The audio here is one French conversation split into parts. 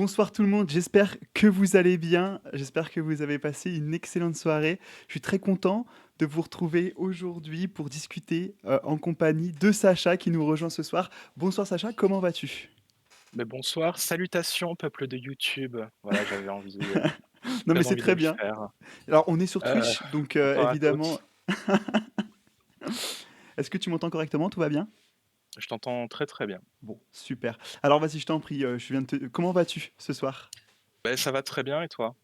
Bonsoir tout le monde, j'espère que vous allez bien, j'espère que vous avez passé une excellente soirée. Je suis très content de vous retrouver aujourd'hui pour discuter en compagnie de Sacha qui nous rejoint ce soir. Bonsoir Sacha, comment vas-tu? Mais bonsoir, salutations peuple de YouTube. Voilà, j'avais envie, Non mais très c'est envie de très le bien. faire. Alors on est sur Heu, Twitch, donc Bonsoir à évidemment, tous. est-ce que tu m'entends correctement? Tout va bien? Je t'entends très, très bien. Bon, super. Alors vas-y, je t'en prie, je viens de te... Comment vas-tu ce soir? Beh, ça va très bien et toi?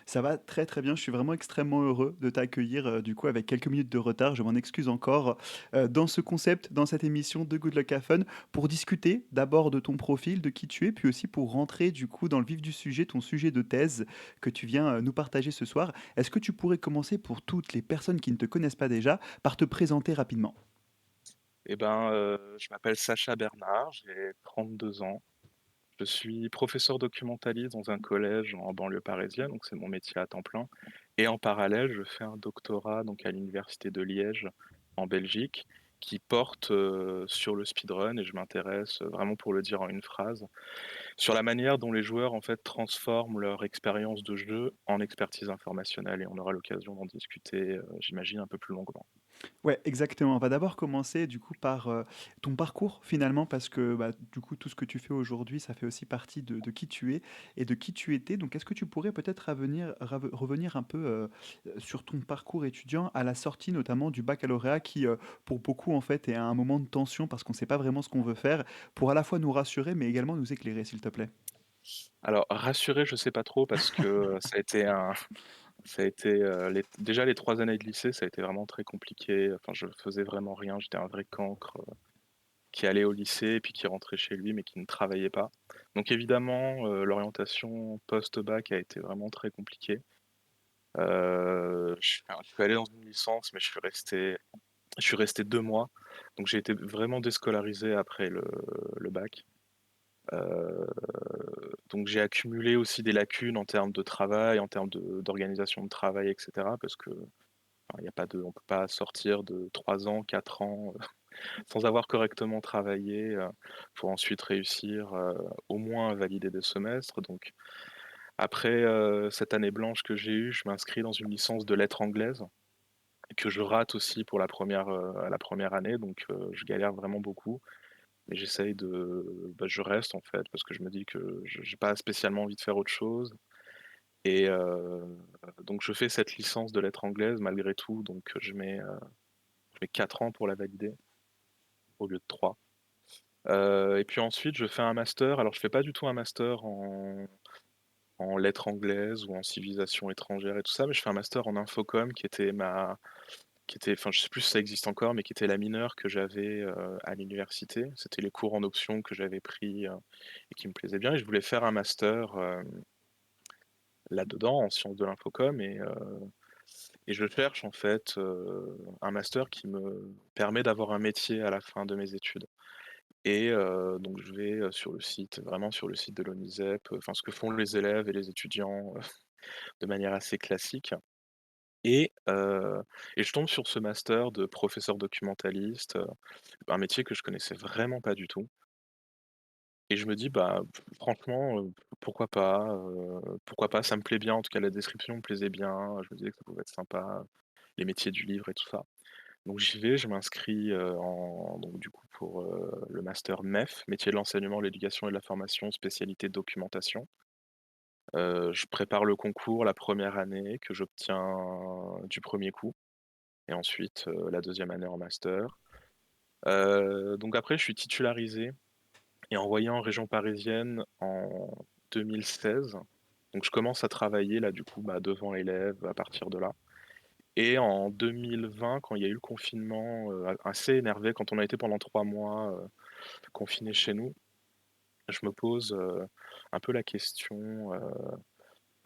Ça va très très bien, je suis vraiment extrêmement heureux de t'accueillir du coup avec quelques minutes de retard, je m'en excuse encore, dans ce concept, dans cette émission de Good Luck Have Fun, pour discuter d'abord de ton profil, de qui tu es, puis aussi pour rentrer du coup dans le vif du sujet, ton sujet de thèse que tu viens nous partager ce soir. Est-ce que tu pourrais commencer pour toutes les personnes qui ne te connaissent pas déjà par te présenter rapidement? Eh ben, je m'appelle Sacha Bernard, j'ai 32 ans. Je suis professeur documentaliste dans un collège en banlieue parisienne, donc c'est mon métier à temps plein et en parallèle, je fais un doctorat donc à l'université de Liège en Belgique qui porte, sur le speedrun et je m'intéresse, vraiment pour le dire en une phrase, sur la manière dont les joueurs, en fait, transforment leur expérience de jeu en expertise informationnelle et on aura l'occasion d'en discuter, j'imagine un peu plus longuement. Ouais, exactement. On va d'abord commencer du coup par ton parcours finalement, parce que bah, du coup tout ce que tu fais aujourd'hui, ça fait aussi partie de qui tu es et de qui tu étais. Donc est-ce que tu pourrais peut-être revenir un peu sur ton parcours étudiant à la sortie notamment du baccalauréat qui pour beaucoup en fait est à un moment de tension parce qu'on ne sait pas vraiment ce qu'on veut faire, pour à la fois nous rassurer mais également nous éclairer s'il te plaît. Alors rassurer, je sais pas trop parce que, ça a été, les 3 années de lycée, ça a été vraiment très compliqué. Enfin, je faisais vraiment rien, j'étais un vrai cancre, qui allait au lycée et puis qui rentrait chez lui, mais qui ne travaillait pas. Donc évidemment, l'orientation post-bac a été vraiment très compliquée. Je suis allé dans une licence, mais je suis resté 2 mois, donc j'ai été vraiment déscolarisé après le bac. Heu, donc j'ai accumulé aussi des lacunes en termes de travail, en termes d'organisation de travail et cetera parce que, enfin, il y a pas de on peut pas sortir de 3 ans, 4 ans, sans avoir correctement travaillé, pour ensuite réussir, au moins à valider des semestres. Donc après, cette année blanche que j'ai eue, je m'inscris dans une licence de lettres anglaises que je rate aussi pour la première année, donc je galère vraiment beaucoup. Mais j'essaye je reste en fait, parce que je me dis que je j'ai pas spécialement envie de faire autre chose et donc je fais cette licence de lettres anglaises malgré tout, donc je mets 4 ans pour la valider au lieu de 3. Et puis ensuite je fais un master, alors je fais pas du tout un master en lettres anglaises ou en civilisation étrangère et tout ça, mais je fais un master en infocom qui était, enfin je sais plus si ça existe encore, mais qui était la mineure que j'avais, à l'université. C'était les cours en option que j'avais pris, et qui me plaisaient bien et je voulais faire un master, là-dedans en sciences de l'infocom et je cherche en fait, un master qui me permet d'avoir un métier à la fin de mes études et donc je vais, sur le site, vraiment sur le site de l'ONISEP, enfin ce que font les élèves et les étudiants, de manière assez classique et je tombe sur ce master de professeur documentaliste, un métier que je connaissais vraiment pas du tout et je me dis: «Bah, franchement, pourquoi pas?» Ça me plaît bien, en tout cas la description me plaisait bien, je me disais que ça pouvait être sympa, les métiers du livre et tout ça. Donc j'y vais, je m'inscris, en donc du coup pour, le master MEF, métier de l'enseignement, l'éducation et de la formation, spécialité documentation. Je prépare le concours la première année que j'obtiens du premier coup et ensuite, la deuxième année en master. Donc après je suis titularisé et envoyé en région parisienne en 2016. Donc je commence à travailler là du coup, bah, devant élèves à partir de là et en 2020 quand il y a eu le confinement, assez énervé quand on a été pendant 3 mois, confinés chez nous, je me pose, un peu la question,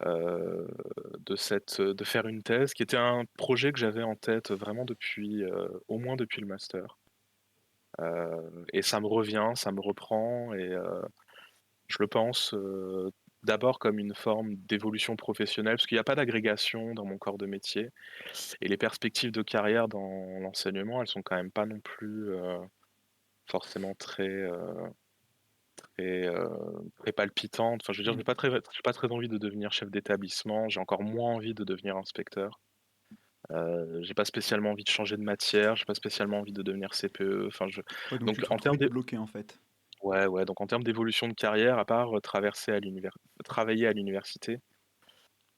de faire une thèse qui était un projet que j'avais en tête vraiment depuis, au moins depuis le master. Et ça me revient, ça me reprend et je le pense, d'abord comme une forme d'évolution professionnelle, parce qu'il y a pas d'agrégation dans mon corps de métier et les perspectives de carrière dans l'enseignement, elles sont quand même pas non plus, forcément très, très palpitante. Enfin, je veux dire, Mmh. j'ai pas très envie de devenir chef d'établissement, j'ai encore moins envie de devenir inspecteur. J'ai pas spécialement envie de changer de matière, j'ai pas spécialement envie de devenir CPE, enfin je Ouais, donc tu donc te en retrouves termes vite de bloqué, en fait? ouais, ouais, donc en termes d'évolution de carrière, à part, travailler à l'université,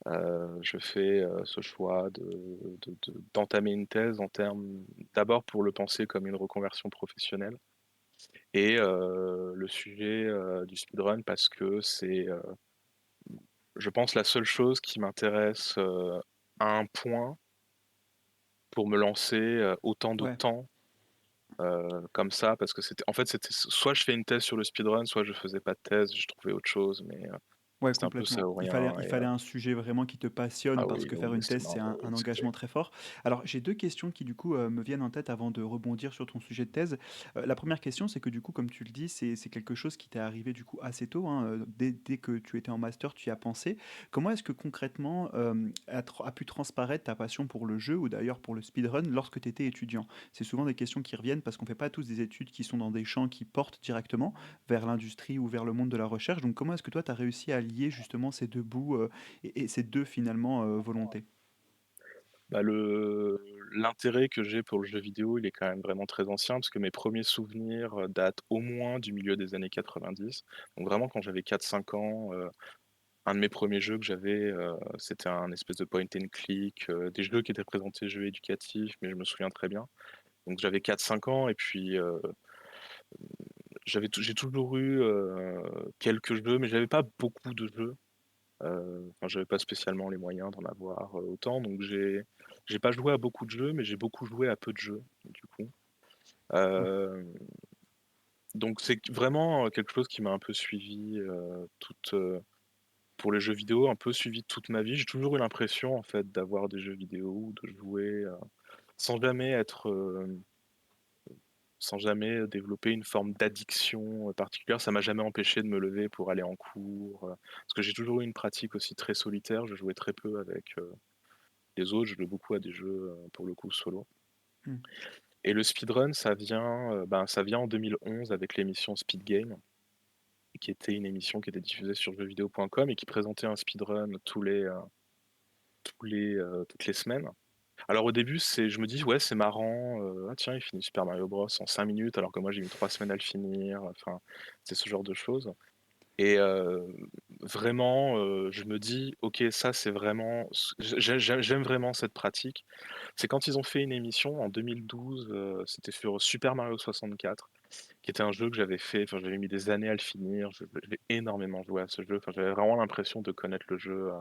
je fais, ce choix d'entamer une thèse en termes d'abord pour le penser comme une reconversion professionnelle et le sujet, du speedrun parce que c'est, je pense la seule chose qui m'intéresse, à un point pour me lancer, autant de Ouais. temps, comme ça parce que c'était soit je fais une thèse sur le speedrun, soit je faisais pas de thèse, je trouvais autre chose mais Ouais, c'était un peu ça complètement. ou Il fallait rien il et fallait un sujet vraiment qui te passionne ah parce oui, que faire oui, une thèse, c'est oui, un c'était engagement très fort. Alors, j'ai 2 questions qui, du coup, me viennent en tête avant de rebondir sur ton sujet de thèse. La première question, c'est que, du coup, comme tu le dis, c'est quelque chose qui t'est arrivé, du coup, assez tôt, hein, dès que tu étais en master, tu y as pensé. Comment est-ce que concrètement, a pu transparaître ta passion pour le jeu ou d'ailleurs pour le speedrun lorsque tu étais étudiant? C'est souvent des questions qui reviennent parce qu'on fait pas tous des études qui sont dans des champs qui portent directement vers l'industrie ou vers le monde de la recherche. Donc comment est-ce que toi, tu as réussi à lier justement ces 2 bouts, et ces 2 finalement, volontés? bah, le l'intérêt que j'ai pour le jeu vidéo, il est quand même vraiment très ancien parce que mes premiers souvenirs, datent au moins du milieu des années 90. Donc vraiment quand j'avais 4 5 ans, un de mes premiers jeux que j'avais, c'était un espèce de point and click, des jeux qui étaient présentés jeux éducatifs, mais je me souviens très bien. Donc j'avais 4 5 ans et puis, j'ai toujours eu, quelques jeux, mais j'avais pas beaucoup de jeux. Enfin, j'avais pas spécialement les moyens d'en avoir, autant, donc j'ai pas joué à beaucoup de jeux, mais j'ai beaucoup joué à peu de jeux, du coup. Ouais. Hem, donc c'est vraiment, quelque chose qui m'a un peu suivi, pour les jeux vidéo, un peu suivi toute ma vie. J'ai toujours eu l'impression, en fait, d'avoir des jeux vidéo ou de jouer, sans jamais être, sans jamais développer une forme d'addiction, particulière. Ça m'a jamais empêché de me lever pour aller en cours, parce que j'ai toujours eu une pratique aussi très solitaire. Je jouais très peu avec, les autres. Je jouais beaucoup à des jeux, pour le coup solo Mmh. et le speedrun, ça vient en 2011 avec l'émission Speed Game, qui était une émission qui était diffusée sur jeuxvideo.com et qui présentait un speedrun toutes les semaines. Alors au début, je me dis: «Ouais, c'est marrant, ah tiens, il finit Super Mario Bros en 5 minutes alors que moi j'ai mis 3 semaines à le finir», enfin, c'est ce genre de choses et vraiment, je me dis: «OK, ça c'est vraiment ce j'aime vraiment cette pratique». C'est quand ils ont fait une émission en 2012, c'était sur Super Mario 64, qui était un jeu que j'avais fait, enfin j'avais mis des années à le finir, j'ai énormément joué à ce jeu, enfin j'avais vraiment l'impression de connaître le jeu,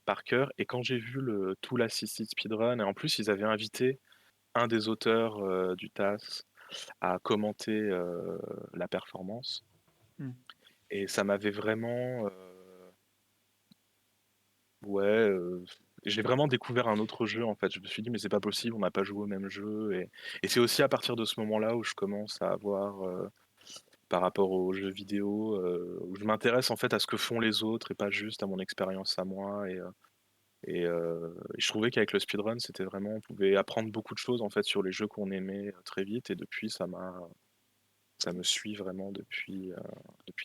par cœur et quand j'ai vu le tout l'assisted speedrun et en plus ils avaient invité un des auteurs, du TAS à commenter, la performance Mmh. et ça m'avait vraiment, ouais, j'ai vraiment découvert un autre jeu, en fait. Je me suis dit: «Mais c'est pas possible, on n'a pas joué au même jeu» et c'est aussi à partir de ce moment-là où je commence à avoir, par rapport aux jeux vidéo, où je m'intéresse, en fait, à ce que font les autres et pas juste à mon expérience à moi et je trouvais qu'avec le speedrun, c'était vraiment on pouvait apprendre beaucoup de choses, en fait, sur les jeux qu'on aimait, très vite et depuis ça me suit vraiment depuis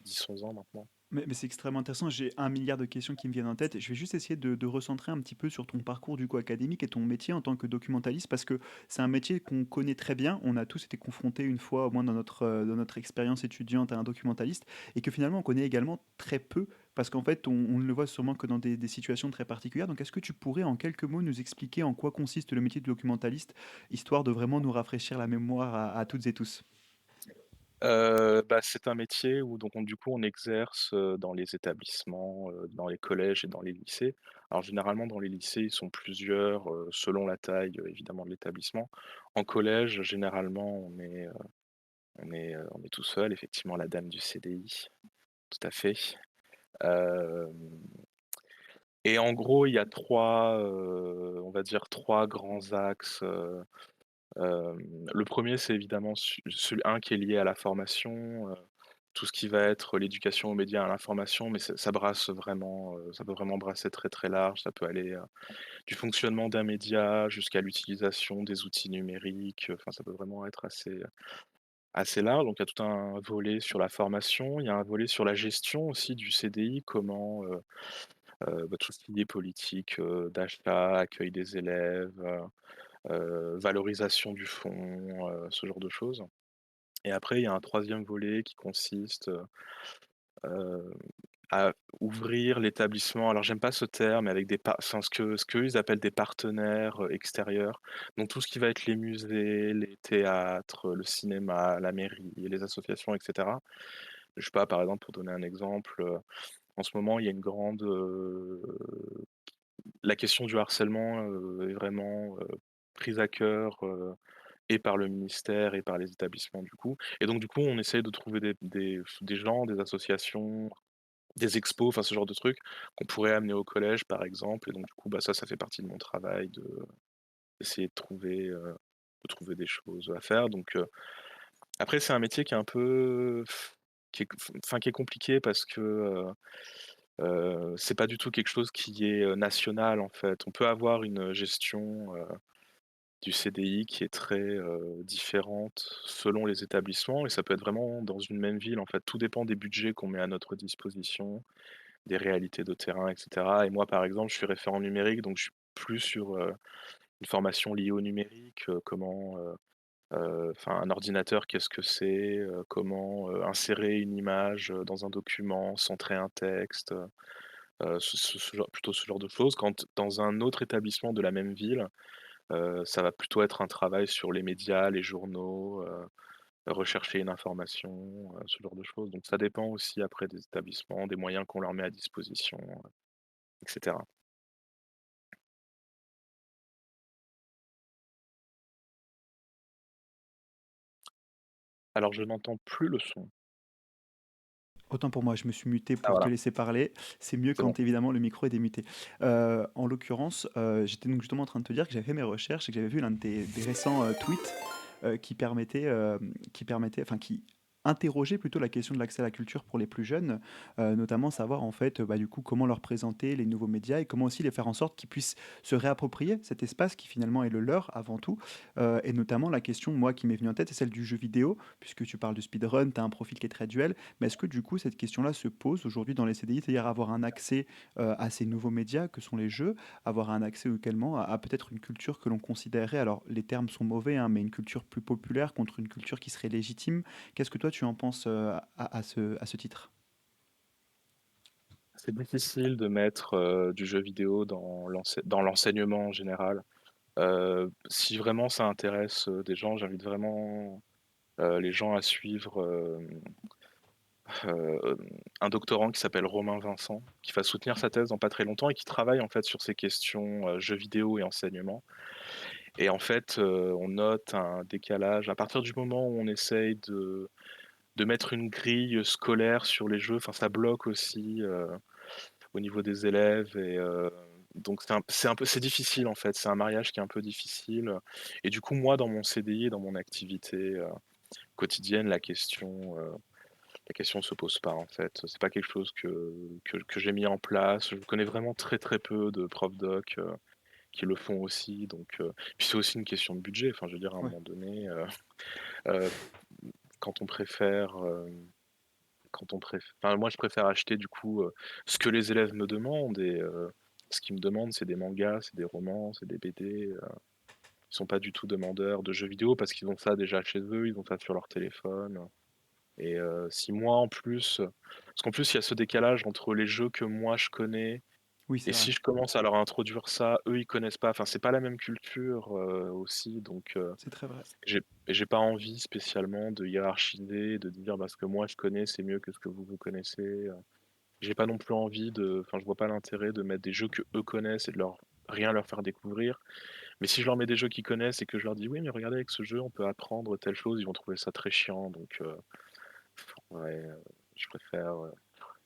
10 11 ans maintenant. Mais c'est extrêmement intéressant. J'ai un milliard de questions qui me viennent en tête. Je vais juste essayer de recentrer un petit peu sur ton parcours du coup académique et ton métier en tant que documentaliste parce que c'est un métier qu'on connaît très bien. On a tous été confrontés une fois au moins dans notre expérience étudiante à un documentaliste et que finalement on connaît également très peu parce qu'en fait on ne le voit sûrement que dans des situations très particulières. Donc est-ce que tu pourrais en quelques mots nous expliquer en quoi consiste le métier de documentaliste, histoire de vraiment nous rafraîchir la mémoire à toutes et tous? C'est un métier où donc du coup on exerce, dans les établissements, dans les collèges et dans les lycées. Alors généralement dans les lycées, ils sont plusieurs, selon la taille, évidemment de l'établissement. En collège, généralement, on est tout seul, effectivement la dame du CDI, tout à fait. Hem et en gros, il y a 3 on va dire 3 grands axes, le premier c'est évidemment celui un qui est lié à la formation, tout ce qui va être l'éducation aux médias, à l'information, mais ça brasse vraiment, ça peut vraiment brasser très, très large. Ça peut aller, du fonctionnement d'un média jusqu'à l'utilisation des outils numériques, enfin ça peut vraiment être assez assez large, donc il y a tout un volet sur la formation, il y a un volet sur la gestion aussi du CDI, comment, tout ce qui est politique, d'achat, accueil des élèves, valorisation du fonds, ce genre de choses. Et après, il y a un troisième volet qui consiste, heu, à ouvrir l'établissement, alors j'aime pas ce terme, mais avec des enfin ce qu'eux ils appellent des partenaires, extérieurs. Donc tout ce qui va être les musées, les théâtres, le cinéma, la mairie, les associations et cetera. Je sais pas, par exemple, pour donner un exemple, en ce moment, il y a une grande, la question du harcèlement, est vraiment, prise à cœur, et par le ministère et par les établissements du coup. Et donc du coup, on essaye de trouver des gens, des associations, des expos, enfin ce genre de trucs qu'on pourrait amener au collège par exemple. Et donc du coup, bah, ça fait partie de mon travail de d'essayer de trouver des choses à faire. Donc après c'est un métier qui est un peu qui est enfin qui est compliqué parce que, c'est pas du tout quelque chose qui est, national en fait. On peut avoir une gestion, du CDI qui est très, différente selon les établissements, et ça peut être vraiment dans une même ville, en fait. Tout dépend des budgets qu'on met à notre disposition, des réalités de terrain et cetera. Et moi, par exemple, je suis référent numérique, donc je suis plus sur, une formation liée au numérique, comment, enfin un ordinateur, qu'est-ce que c'est? Comment, insérer une image, dans un document, centrer un texte, ce genre plutôt ce genre de choses. Quand dans un autre établissement de la même ville, ça va plutôt être un travail sur les médias, les journaux, rechercher une information, ce genre de choses. Donc ça dépend aussi après des établissements, des moyens qu'on leur met à disposition, et cetera. Alors je n'entends plus le son. Autant pour moi, je me suis muté Ah pour te voilà, laisser parler. C'est mieux c'est bon. quand évidemment le micro est démuté. En l'occurrence, j'étais donc justement en train de te dire que j'avais fait mes recherches et que j'avais vu l'un de tes des récents, tweets, qui permettait enfin qui interrogeait plutôt la question de l'accès à la culture pour les plus jeunes, notamment savoir en fait, du coup, comment leur présenter les nouveaux médias et comment aussi les faire en sorte qu'ils puissent se réapproprier cet espace qui finalement est le leur avant tout. Et notamment la question, moi, qui m'est venue en tête, c'est celle du jeu vidéo, puisque tu parles de speedrun, tu as un profil qui est très duel. Mais est-ce que du coup, cette question-là se pose aujourd'hui dans les CDI, c'est-à-dire avoir un accès à ces nouveaux médias que sont les jeux, avoir un accès également à peut-être une culture que l'on considérerait, alors les termes sont mauvais, hein, mais une culture plus populaire contre une culture qui serait légitime. Qu'est-ce que toi tu en penses à ce titre? C'est difficile de mettre, du jeu vidéo dans l'enseignement en général. Si vraiment ça intéresse, des gens, j'invite vraiment, les gens à suivre, un doctorant qui s'appelle Romain Vincent, qui va soutenir sa thèse dans pas très longtemps et qui travaille en fait sur ces questions, jeux vidéo et enseignement. Et en fait, on note un décalage à partir du moment où on essaye de mettre une grille scolaire sur les jeux, enfin ça bloque aussi, au niveau des élèves. Et donc c'est difficile en fait, c'est un mariage qui est un peu difficile. Et du coup moi dans mon CDI, dans mon activité, quotidienne, la question se pose pas en fait. C'est pas quelque chose que j'ai mis en place. Je connais vraiment très, très peu de profs doc, qui le font aussi. Donc puis c'est aussi une question de budget. Enfin, je veux dire, à un Ouais. moment donné, heu, quand on préfère, enfin, moi, je préfère acheter du coup, ce que les élèves me demandent. Et ce qu'ils me demandent, c'est des mangas, c'est des romans, c'est des BD, ils sont pas du tout demandeurs de jeux vidéo parce qu'ils ont ça déjà chez eux, ils ont ça sur leur téléphone. Et si moi en plus, parce qu'en plus il y a ce décalage entre les jeux que moi je connais, Oui, et c'est vrai. si je commence à leur introduire ça, eux ils connaissent pas, enfin c'est pas la même culture, aussi. Donc C'est très vrai. j'ai pas envie spécialement de hiérarchiser, de dire: «Bah, ce que moi je connais, c'est mieux que ce que vous connaissez», J'ai pas non plus envie enfin je vois pas l'intérêt de mettre des jeux que eux connaissent et de rien leur faire découvrir. Mais si je leur mets des jeux qu'ils connaissent et que je leur dis: «Oui, mais regardez, avec ce jeu on peut apprendre telle chose», ils vont trouver ça très chiant. Donc ouais, je préfère,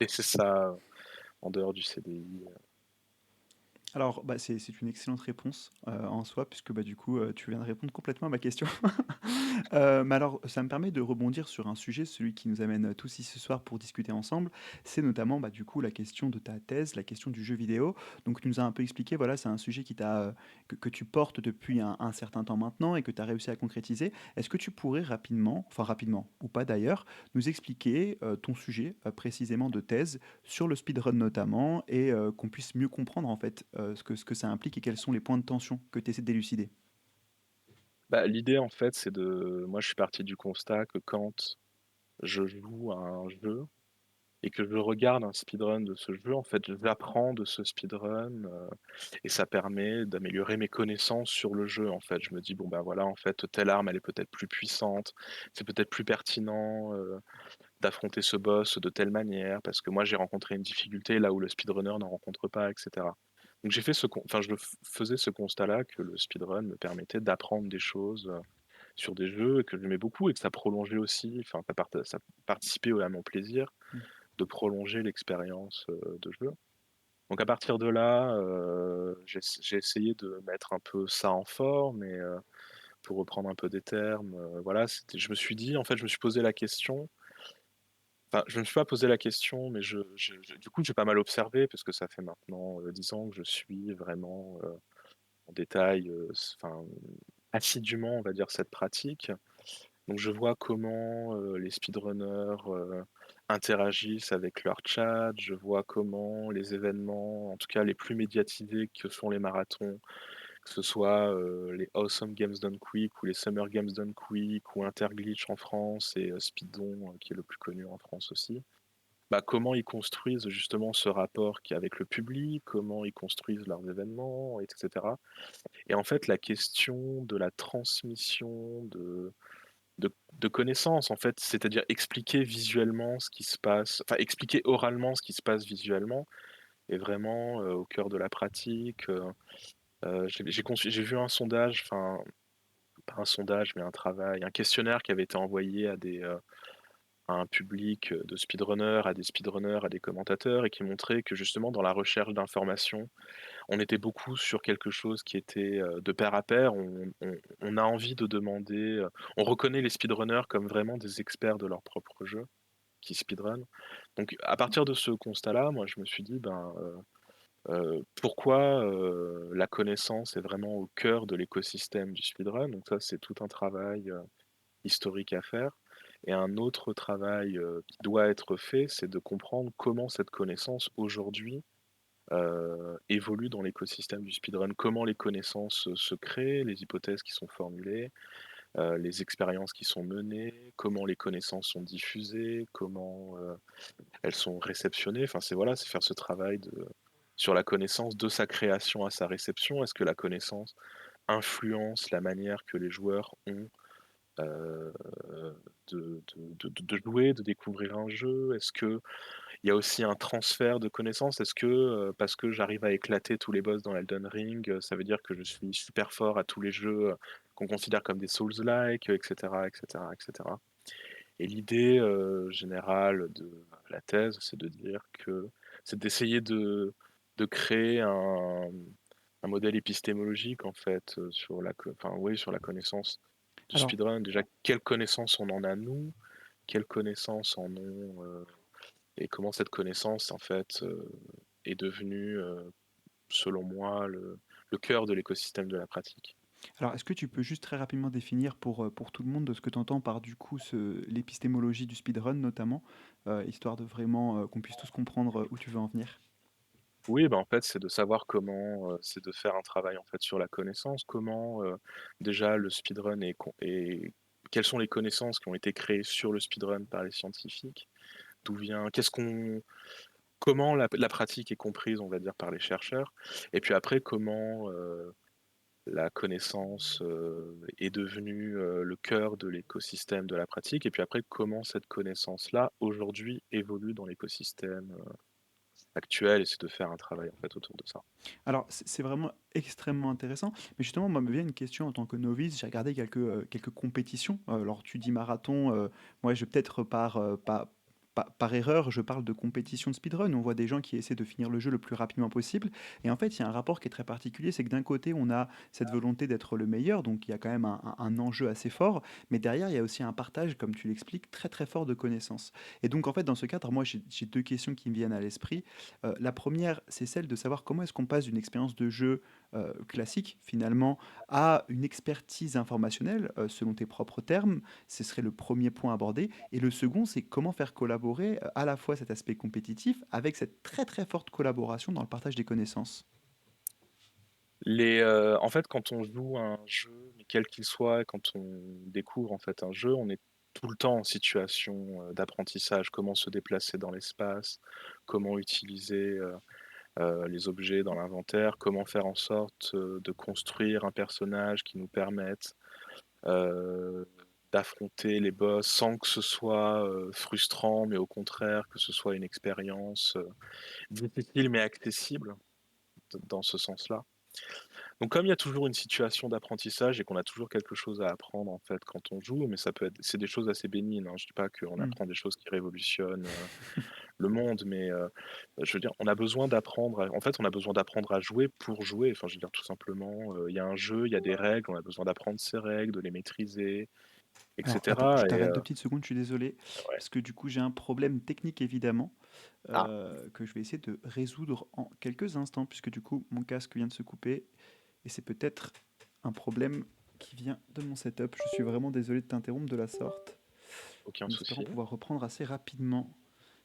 laisser ça en dehors du CDI. Alors, bah, c'est une excellente réponse, en soi puisque, bah, du coup, tu viens de répondre complètement à ma question. Mais alors, ça me permet de rebondir sur un sujet, celui qui nous amène, tous ici ce soir pour discuter ensemble. C'est notamment, bah, du coup, la question de ta thèse, la question du jeu vidéo. Donc tu nous as un peu expliqué, voilà, c'est un sujet qui t'a, que tu portes depuis un certain temps maintenant et que tu as réussi à concrétiser. Est-ce que tu pourrais rapidement, enfin rapidement ou pas d'ailleurs, nous expliquer, ton sujet, précisément de thèse sur le speedrun notamment et qu'on puisse mieux comprendre en fait, ce que ça implique et quels sont les points de tension que tu essaies de d'élucider? Bah, l'idée en fait, c'est de moi je suis parti du constat que quand je joue à un jeu et que je regarde un speedrun de ce jeu, en fait, j'apprends de ce speedrun, et ça permet d'améliorer mes connaissances sur le jeu, en fait. Je me dis: «Bon, bah, voilà, en fait, telle arme, elle est peut-être plus puissante, c'est peut-être plus pertinent, d'affronter ce boss de telle manière, parce que moi j'ai rencontré une difficulté là où le speedrunner n'en rencontre pas, et cetera». Donc j'ai fait je faisais ce constat-là que le speedrun me permettait d'apprendre des choses, sur des jeux que j'aimais beaucoup et que ça prolongeait aussi, enfin ça participait à mon plaisir Mmh. de prolonger l'expérience, de jeu. Donc à partir de là, j'ai essayé de mettre un peu ça en forme et pour reprendre un peu des termes, voilà, je me suis dit en fait, je me suis posé la question, enfin, je ne me suis pas posé la question, mais du coup, j'ai pas mal observé parce que ça fait maintenant, 10 ans que je suis vraiment, en détail, enfin, assidûment, on va dire, cette pratique. Donc je vois comment, les speedrunners, interagissent avec leur chat, je vois comment les événements, en tout cas les plus médiatisés que sont les marathons, que ce soit, les Awesome Games Done Quick ou les Summer Games Done Quick ou Interglitch en France et Speedon, qui est le plus connu en France aussi. Bah, comment ils construisent justement ce rapport avec le public, comment ils construisent leurs événements et cetera. Et en fait, la question de la transmission de connaissances, en fait, c'est-à-dire expliquer visuellement ce qui se passe, enfin expliquer oralement ce qui se passe visuellement est vraiment, au cœur de la pratique, j'ai vu un sondage, enfin pas un sondage, mais un travail, un questionnaire qui avait été envoyé à un public, de speedrunners, à des speedrunners, à des commentateurs et qui montrait que justement dans la recherche d'informations, on était beaucoup sur quelque chose qui était, de pair à pair. On a envie de demander, on reconnaît les speedrunners comme vraiment des experts de leur propre jeu, qui speedrun. Donc à partir de ce constat-là, moi je me suis dit: «Ben, pourquoi, la connaissance est vraiment au cœur de l'écosystème du speedrun?» Donc ça, c'est tout un travail, historique à faire et un autre travail, qui doit être fait, c'est de comprendre comment cette connaissance aujourd'hui, évolue dans l'écosystème du speedrun. Comment les connaissances, se créent, les hypothèses qui sont formulées, les expériences qui sont menées, comment les connaissances sont diffusées, comment, elles sont réceptionnées. Enfin, c'est voilà, c'est faire ce travail sur la connaissance de sa création à sa réception. Est-ce que la connaissance influence la manière que les joueurs ont, heu, de jouer, de découvrir un jeu? Est-ce qu'il y a aussi un transfert de connaissances? Est-ce que, parce que j'arrive à éclater tous les boss dans Elden Ring, ça veut dire que je suis super fort à tous les jeux, qu'on considère comme des Souls-like, et cetera, et cetera, et cetera? Et l'idée, générale de la thèse, c'est d'essayer de créer un modèle épistémologique en fait, sur la co enfin oui, sur la connaissance du Alors speedrun. Déjà, quelle connaissance on en a nous? Quelles connaissances en ont, et comment cette connaissance en fait, est devenue, selon moi le cœur de l'écosystème de la pratique. alors est-ce que tu peux juste très rapidement définir pour tout le monde de ce que tu entends par du coup l'épistémologie du speedrun notamment, histoire de vraiment, qu'on puisse tous comprendre, où tu veux en venir? Oui, bah, en fait, c'est de savoir comment, c'est de faire un travail, en fait, sur la connaissance. Comment, déjà le speedrun est quelles sont les connaissances qui ont été créées sur le speedrun par les scientifiques? D'où vient qu'est-ce qu'on comment la pratique est comprise, on va dire, par les chercheurs? Et puis après, comment, la connaissance, est devenue, le cœur de l'écosystème de la pratique? Et puis après, comment cette connaissance-là, aujourd'hui, évolue dans l'écosystème, actuel? Et c'est de faire un travail, en fait, autour de ça. Alors c'est vraiment extrêmement intéressant, mais justement moi me vient une question en tant que novice, j'ai regardé quelques compétitions, alors tu dis marathon, moi je vais peut-être par, pas par erreur, je parle de compétition de speedrun. On voit des gens qui essaient de finir le jeu le plus rapidement possible. Et en fait, il y a un rapport qui est très particulier, c'est que d'un côté, on a cette volonté d'être le meilleur, donc il y a quand même un enjeu assez fort, mais derrière, il y a aussi un partage, comme tu l'expliques, très très fort de connaissances. Et donc, en fait, dans ce cadre, moi, j'ai deux questions qui me viennent à l'esprit. La première, c'est celle de savoir comment est-ce qu'on passe d'une expérience de jeu classique, finalement, à une expertise informationnelle, selon tes propres termes. Ce serait le premier point abordé. Et le second, c'est comment faire collaborer à la fois cet aspect compétitif avec cette très très forte collaboration dans le partage des connaissances. En fait, quand on joue à un jeu, mais quel qu'il soit, quand on découvre en fait un jeu, on est tout le temps en situation d'apprentissage. Comment se déplacer dans l'espace, comment utiliser les objets dans l'inventaire, comment faire en sorte de construire un personnage qui nous permette euh, d'affronter les boss sans que ce soit frustrant, mais au contraire que ce soit une expérience difficile mais accessible dans ce sens-là. Donc comme il y a toujours une situation d'apprentissage et qu'on a toujours quelque chose à apprendre en fait quand on joue, mais ça peut être c'est des choses assez bénines, hein. Je dis pas qu'on Hmm. apprend des choses qui révolutionnent, le monde, mais je veux dire, on a besoin d'apprendre à en fait, on a besoin d'apprendre à jouer pour jouer. Enfin, je veux dire tout simplement, il y a un jeu, il y a des règles, on a besoin d'apprendre ces règles, de les maîtriser et Alors attends, je cetera et t'arrête 2 petites secondes, je suis désolé, ouais. parce que du coup j'ai un problème technique évidemment Ah, que je vais essayer de résoudre en quelques instants, puisque du coup mon casque vient de se couper et c'est peut-être un problème qui vient de mon setup. Je suis vraiment désolé de t'interrompre de la sorte, aucun en espérant souci. pouvoir reprendre assez rapidement.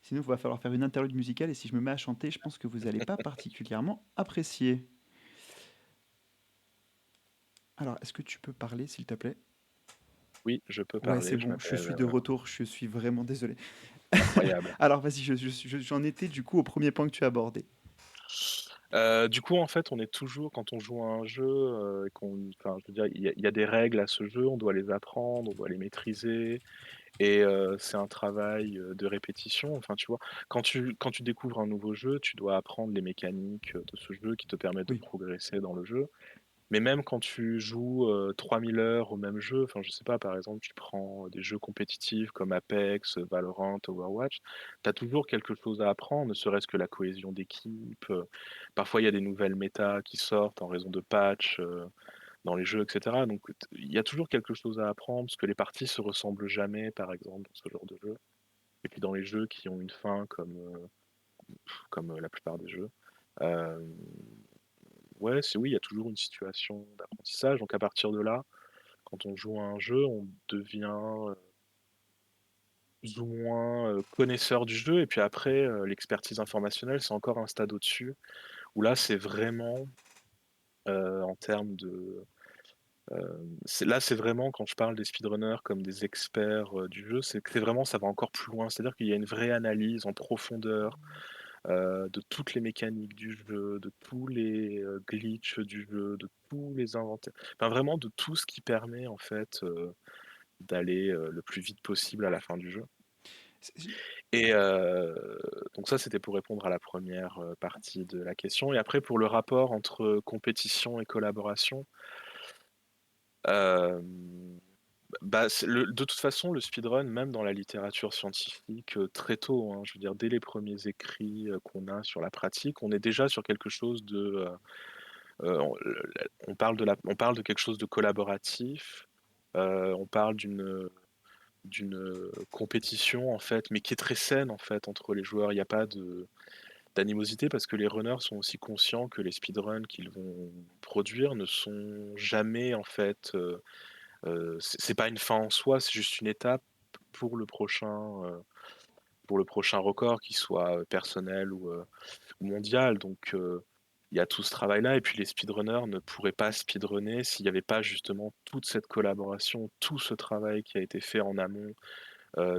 Sinon, il va falloir faire une interlude musicale et si je me mets à chanter, je pense que vous n'allez pas particulièrement apprécier. Alors, est-ce que tu peux parler, s'il te plaît? Oui, je peux Ouais, c'est parler, je bon, je m'appelle, suis de retour, je suis vraiment désolé. incroyable. Alors, vas-y, j'en étais du coup au premier point que tu as abordé. Du coup, en fait, on est toujours quand on joue à un jeu, et qu'on enfin, je veux dire, il y a des règles à ce jeu, on doit les apprendre, on doit les maîtriser et c'est un travail, de répétition. Enfin, tu vois? Quand tu découvres un nouveau jeu, tu dois apprendre les mécaniques, de ce jeu qui te permettent de Oui, progresser dans le jeu. Mais même quand tu joues, 3000 heures au même jeu, enfin, je sais pas, par exemple, tu prends des jeux compétitifs comme Apex, Valorant, Overwatch, tu as toujours quelque chose à apprendre, ne serait-ce que la cohésion d'équipe, parfois il y a des nouvelles méta qui sortent en raison de patchs, dans les jeux et cetera. Donc il y a toujours quelque chose à apprendre parce que les parties se ressemblent jamais, par exemple, dans ce genre de jeu. Et puis dans les jeux qui ont une fin comme la plupart des jeux, hem ouais, oui, il y a toujours une situation d'apprentissage. Donc à partir de là, quand on joue à un jeu, on devient, plus ou moins, connaisseur du jeu et puis après, l'expertise informationnelle, c'est encore un stade au-dessus, où là, c'est vraiment, en termes de, c'est vraiment quand je parle des speedrunners comme des experts, du jeu, c'est que c'est vraiment ça va encore plus loin. C'est-à-dire qu'il y a une vraie analyse en profondeur de toutes les mécaniques du jeu, de tous les, glitches du jeu, de tous les inventaires, enfin vraiment de tout ce qui permet en fait, d'aller, le plus vite possible à la fin du jeu c'est- et donc ça c'était pour répondre à la première partie de la question et après pour le rapport entre compétition et collaboration, hem, bah, c'est le de toute façon le speedrun même dans la littérature scientifique, très tôt, hein, je veux dire dès les premiers écrits, qu'on a sur la pratique, on est déjà sur quelque chose de, on parle de quelque chose de collaboratif, on parle d'une compétition en fait, mais qui est très saine en fait entre les joueurs. Il y a pas de d'animosité parce que les runners sont aussi conscients que les speedruns qu'ils vont produire ne sont jamais en fait, c'est pas une fin en soi, c'est juste une étape pour le prochain, pour le prochain record, qu'il soit, personnel ou mondial. Donc il y a tout ce travail-là et puis les speedrunners ne pourraient pas speedrunner s'il n'y avait pas justement toute cette collaboration, tout ce travail qui a été fait en amont,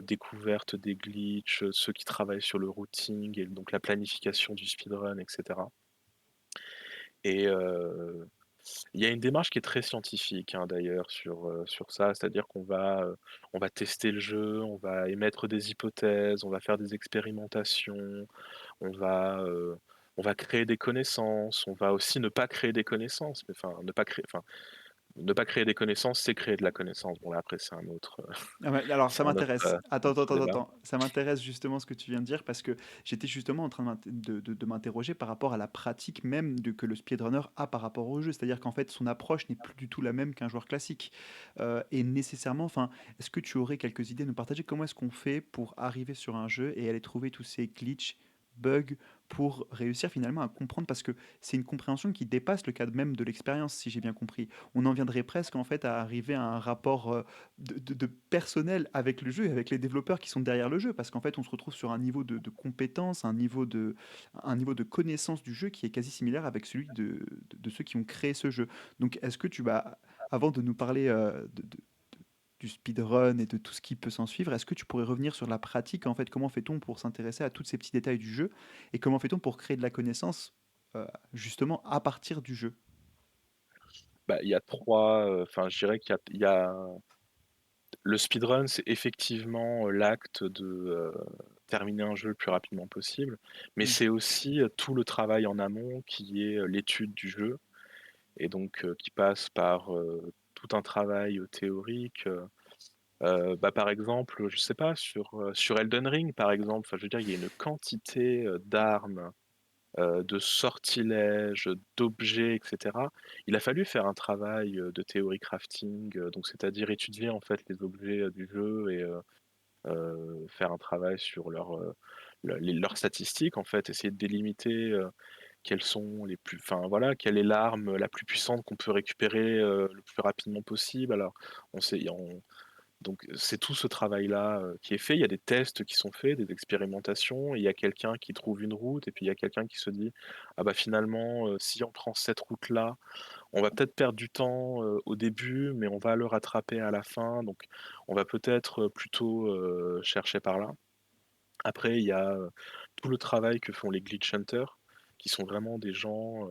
découverte des glitches, ceux qui travaillent sur le routing et donc la planification du speedrun et cetera et il y a une démarche qui est très scientifique, hein, d'ailleurs sur ça. C'est-à-dire on va tester le jeu, on va émettre des hypothèses, on va faire des expérimentations, on va, heu, on va créer des connaissances, on va aussi ne pas créer des connaissances, mais enfin ne pas créer enfin Ne pas créer des connaissances, c'est créer de la connaissance. Bon là après Ah ouais, alors ça c'est un autre, m'intéresse. Attends, attends, attends, débat. attends. Ça m'intéresse justement ce que tu viens de dire parce que j'étais justement en train de m'interroger par rapport à la pratique même que le speedrunner a par rapport au jeu. C'est-à-dire qu'en fait, son approche n'est plus du tout la même qu'un joueur classique. Et nécessairement, enfin, est-ce que tu aurais quelques idées à nous partager? Comment est-ce qu'on fait pour arriver sur un jeu et aller trouver tous ces glitches, bugs, pour réussir finalement à comprendre? Parce que c'est une compréhension qui dépasse le cadre même de l'expérience, si j'ai bien compris. On en viendrait presque en fait à arriver à un rapport de personnel avec le jeu et avec les développeurs qui sont derrière le jeu, parce qu'en fait, on se retrouve sur un niveau de compétence, un niveau de connaissance du jeu qui est quasi similaire avec celui de ceux qui ont créé ce jeu. Donc, est-ce que tu vas, avant de nous parler du speedrun et de tout ce qui peut s'en suivre, est-ce que tu pourrais revenir sur la pratique, en fait, comment fait-on pour s'intéresser à tous ces petits détails du jeu et comment fait-on pour créer de la connaissance justement à partir du jeu? Bah, il y a 3, enfin je dirais qu'il y a le speedrun, c'est effectivement, l'acte de, terminer un jeu le plus rapidement possible, mais Mm. c'est aussi, tout le travail en amont qui est, l'étude du jeu et donc qui passe par, tout un travail, théorique, bah, par exemple, je sais pas sur Elden Ring par exemple, enfin je veux dire, il y a une quantité, d'armes, de sortilèges, d'objets et cetera. Il a fallu faire un travail, de théorie crafting, donc c'est-à-dire étudier en fait les objets, du jeu et faire un travail sur leurs statistiques en fait, essayer de délimiter, quelles sont les plus enfin voilà, quelle est l'arme la plus puissante qu'on peut récupérer, le plus rapidement possible. Alors on sait on donc c'est tout ce travail-là, qui est fait. Il y a des tests qui sont faits, des expérimentations, et il y a quelqu'un qui trouve une route et puis il y a quelqu'un qui se dit: «Ah bah finalement, si on prend cette route-là, on va peut-être perdre du temps, au début, mais on va le rattraper à la fin, donc on va peut-être, plutôt, chercher par là». Après, il y a, tout le travail que font les glitch hunters, qui sont vraiment des gens,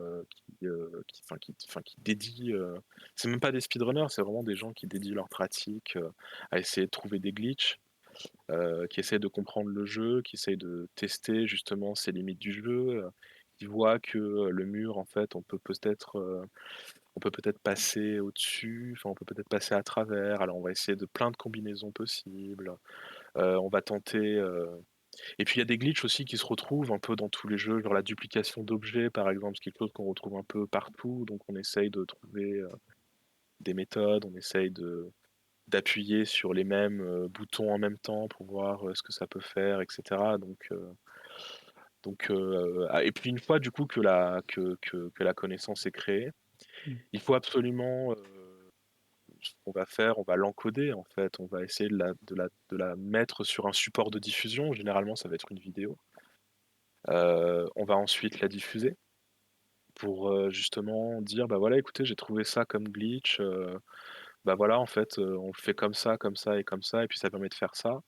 qui dédient, c'est même pas des speedrunners, c'est vraiment des gens qui dédient leur pratique, à essayer de trouver des glitches, qui essaient de comprendre le jeu, qui essayent de tester justement ces limites du jeu, qui voient que, le mur en fait on peut peut-être passer au-dessus, enfin on peut peut-être passer à travers, alors on va essayer de plein de combinaisons possibles, on va tenter, et puis il y a des glitches aussi qui se retrouvent un peu dans tous les jeux, genre la duplication d'objets par exemple, c'est quelque chose qu'on retrouve un peu partout, donc on essaye de trouver, des méthodes, on essaye de d'appuyer sur les mêmes, boutons en même temps pour voir, ce que ça peut faire et cetera, et puis une fois du coup que la connaissance est créée, Mm. il faut absolument, ce qu'on va faire, on va l'encoder en fait, on va essayer de la mettre sur un support de diffusion, généralement ça va être une vidéo. On va ensuite la diffuser pour, justement dire: «Bah, voilà écoutez j'ai trouvé ça comme glitch, bah, voilà en fait, on le fait comme ça et comme ça et puis ça permet de faire ça.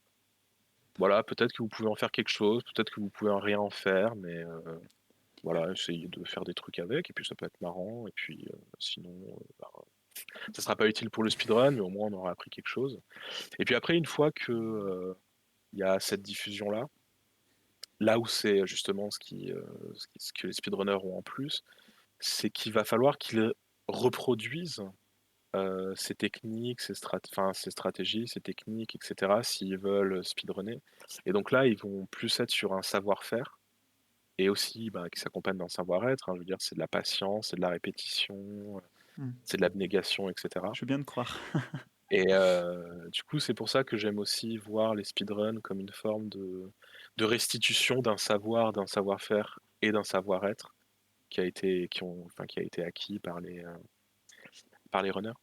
Voilà, peut-être que vous pouvez en faire quelque chose, peut-être que vous pouvez en rien en faire, mais voilà, essayez de faire des trucs avec et puis ça peut être marrant et puis, sinon, bah, ça sera pas utile pour le speedrun, mais au moins on aura appris quelque chose». Et puis après une fois que, il y a cette diffusion-là, là où c'est justement ce que les speedrunners ont en plus, c'est qu'il va falloir qu'ils reproduisent, ces techniques, ces stratégies, ces techniques et cetera, s'ils veulent speedrunner. Et donc là, ils vont plus être sur un savoir-faire et aussi, bah, qui s'accompagne d'un savoir-être, hein. Je veux dire, c'est de la patience, c'est de la répétition, Mm. c'est de l'abnégation et cetera. Je veux bien te croire. Et du coup, c'est pour ça que j'aime aussi voir les speedruns comme une forme de restitution d'un savoir, d'un savoir-faire et d'un savoir-être qui a été acquis par les runners.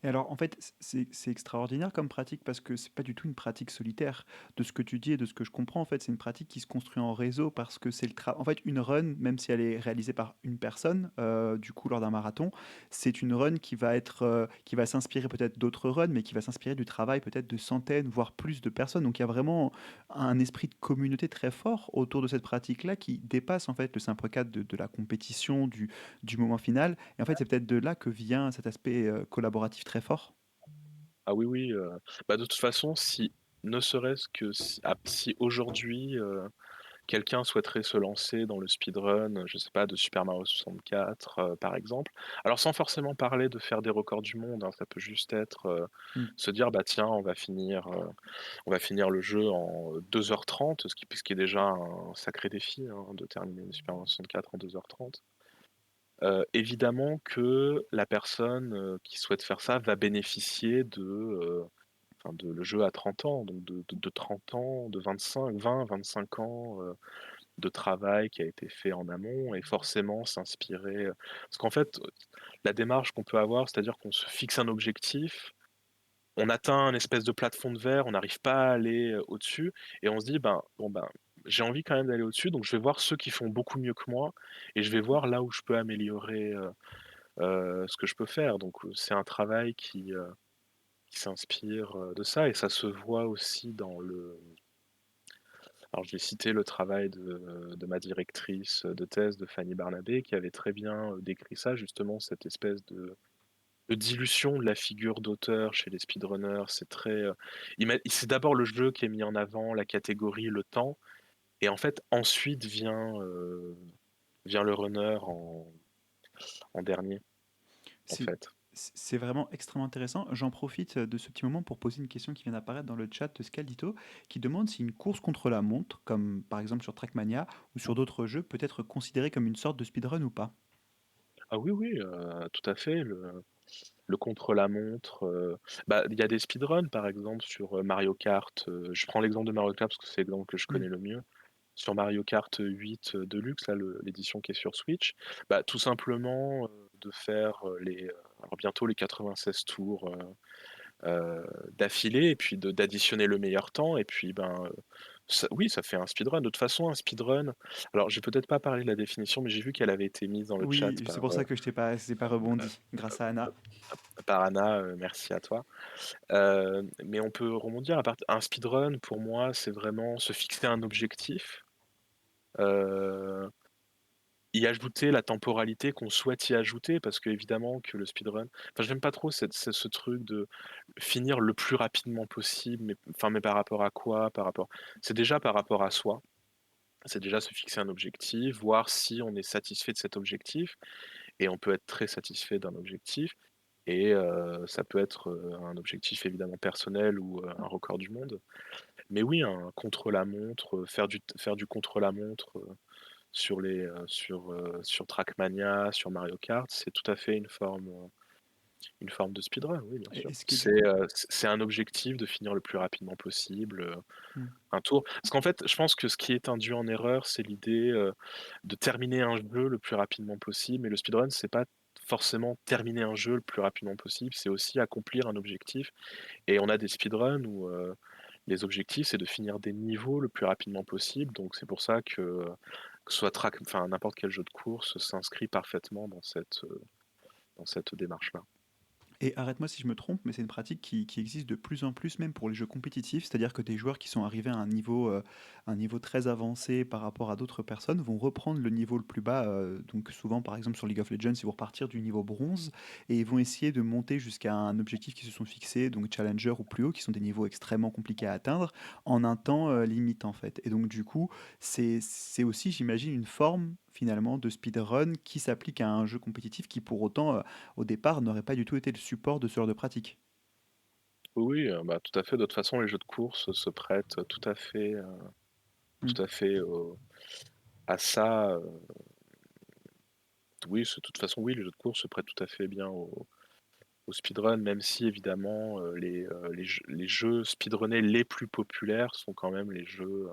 Et alors, en fait, c'est extraordinaire comme pratique parce que c'est pas du tout une pratique solitaire. De ce que tu dis et de ce que je comprends, en fait, c'est une pratique qui se construit en réseau parce que c'est le travail. En fait, une run, même si elle est réalisée par une personne, du coup, lors d'un marathon, c'est une run qui va être, qui va s'inspirer peut-être d'autres runs, mais qui va s'inspirer du travail peut-être de centaines, voire plus de personnes. Donc, il y a vraiment un esprit de communauté très fort autour de cette pratique-là qui dépasse en fait le simple cadre de la compétition, du moment final. Et en fait, c'est peut-être de là que vient cet aspect collaboratif très fort. Ah oui, oui, bah, de toute façon, si ne serait-ce que si aujourd'hui, quelqu'un souhaiterait se lancer dans le speedrun, je sais pas, de Super Mario 64, par exemple. Alors sans forcément parler de faire des records du monde, hein, ça peut juste être, Mmh. se dire: «Bah tiens, on va finir le jeu en 2h30», ce qui est déjà un sacré défi, hein, de terminer le Super Mario 64 en 2h30. Évidemment que la personne, qui souhaite faire ça va bénéficier enfin de le jeu à 30 ans, donc de 30 ans, de 25 ans, de travail qui a été fait en amont et forcément s'inspirer, parce qu'en fait, la démarche qu'on peut avoir, c'est-à-dire qu'on se fixe un objectif, on atteint un espèce de plafond de verre, on n'arrive pas à aller, au-dessus et on se dit: «Ben, bon, ben, j'ai envie quand même d'aller au-dessus, donc je vais voir ceux qui font beaucoup mieux que moi et je vais voir là où je peux améliorer, ce que je peux faire». Donc, c'est un travail qui s'inspire, de ça et ça se voit aussi dans le alors je vais citer le travail de ma directrice de thèse, de Fanny Barnabé, qui avait très bien, décrit ça justement, cette espèce de dilution de la figure d'auteur chez les speedrunners. C'est très, c'est d'abord le jeu qui est mis en avant, la catégorie, le temps et en fait ensuite vient le runner en dernier, en C'est fait. c'est vraiment extrêmement intéressant. J'en profite de ce petit moment pour poser une question qui vient d'apparaître dans le chat de Scaldito, qui demande si une course contre la montre, comme par exemple sur Trackmania ou sur d'autres jeux, peut être considérée comme une sorte de speedrun ou pas. Ah oui, oui, tout à fait, le contre-la-montre, bah, il y a des speedruns par exemple sur, Mario Kart, je prends l'exemple de Mario Kart parce que c'est l'exemple que je Mm. connais le mieux. Sur Mario Kart 8, Deluxe, là, l'édition qui est sur Switch, bah, tout simplement, de faire, alors bientôt les 96 tours, d'affilée et puis d'additionner le meilleur temps et puis, ben, ça oui, ça fait un speedrun. De toute façon, un speedrun alors j'ai peut-être pas parlé de la définition, mais j'ai vu qu'elle avait été mise dans le chat Oui, c'est pour ça que je t'ai pas rebondi, grâce à Anna. par Anna, merci à toi. Mais on peut rebondir à part un speedrun pour moi, c'est vraiment se fixer un objectif, heu, y ajouter la temporalité qu'on souhaite y ajouter parce qu'évidemment que le speedrun enfin j'aime pas trop ce truc de finir le plus rapidement possible, mais par rapport à quoi? C'est déjà par rapport à soi, c'est déjà se fixer un objectif, voir si on est satisfait de cet objectif et on peut être très satisfait d'un objectif et ça peut être, un objectif évidemment personnel ou, un record du monde. Mais oui, un contre-la-montre, faire du contre-la-montre, sur Trackmania, sur Mario Kart, c'est tout à fait une forme de speedrun, oui, bien sûr. Est-ce que du coup... C'est un objectif de finir le plus rapidement possible, Mm. un tour. Parce qu'en fait, je pense que ce qui est induit en erreur, c'est l'idée, de terminer un jeu le plus rapidement possible, mais le speedrun, c'est pas forcément terminer un jeu le plus rapidement possible, c'est aussi accomplir un objectif et on a des speedruns où, les objectifs, c'est de finir des niveaux le plus rapidement possible, donc c'est pour ça que ce soit enfin n'importe quel jeu de course s'inscrit parfaitement dans cette démarche-là. Et arrête-moi si je me trompe, mais c'est une pratique qui existe de plus en plus, même pour les jeux compétitifs. C'est-à-dire que des joueurs qui sont arrivés à un niveau très avancé par rapport à d'autres personnes vont reprendre le niveau le plus bas. Donc souvent, par exemple, sur League of Legends, ils vont repartir du niveau bronze et ils vont essayer de monter jusqu'à un objectif qui se sont fixés, donc Challenger ou plus haut, qui sont des niveaux extrêmement compliqués à atteindre, en un temps limite, en fait. Et donc, du coup, c'est aussi, j'imagine, une forme finalement de speedrun qui s'applique à un jeu compétitif qui pour autant au départ, n'aurait pas du tout été le support de ce genre de pratique. Oui, bah, tout à fait. De toute façon, les jeux de course se prêtent Mm. tout à fait à ça. Oui, de toute façon, oui, les jeux de course se prêtent tout à fait bien au speedrun, même si évidemment les jeux speedrunnés les plus populaires sont quand même les jeux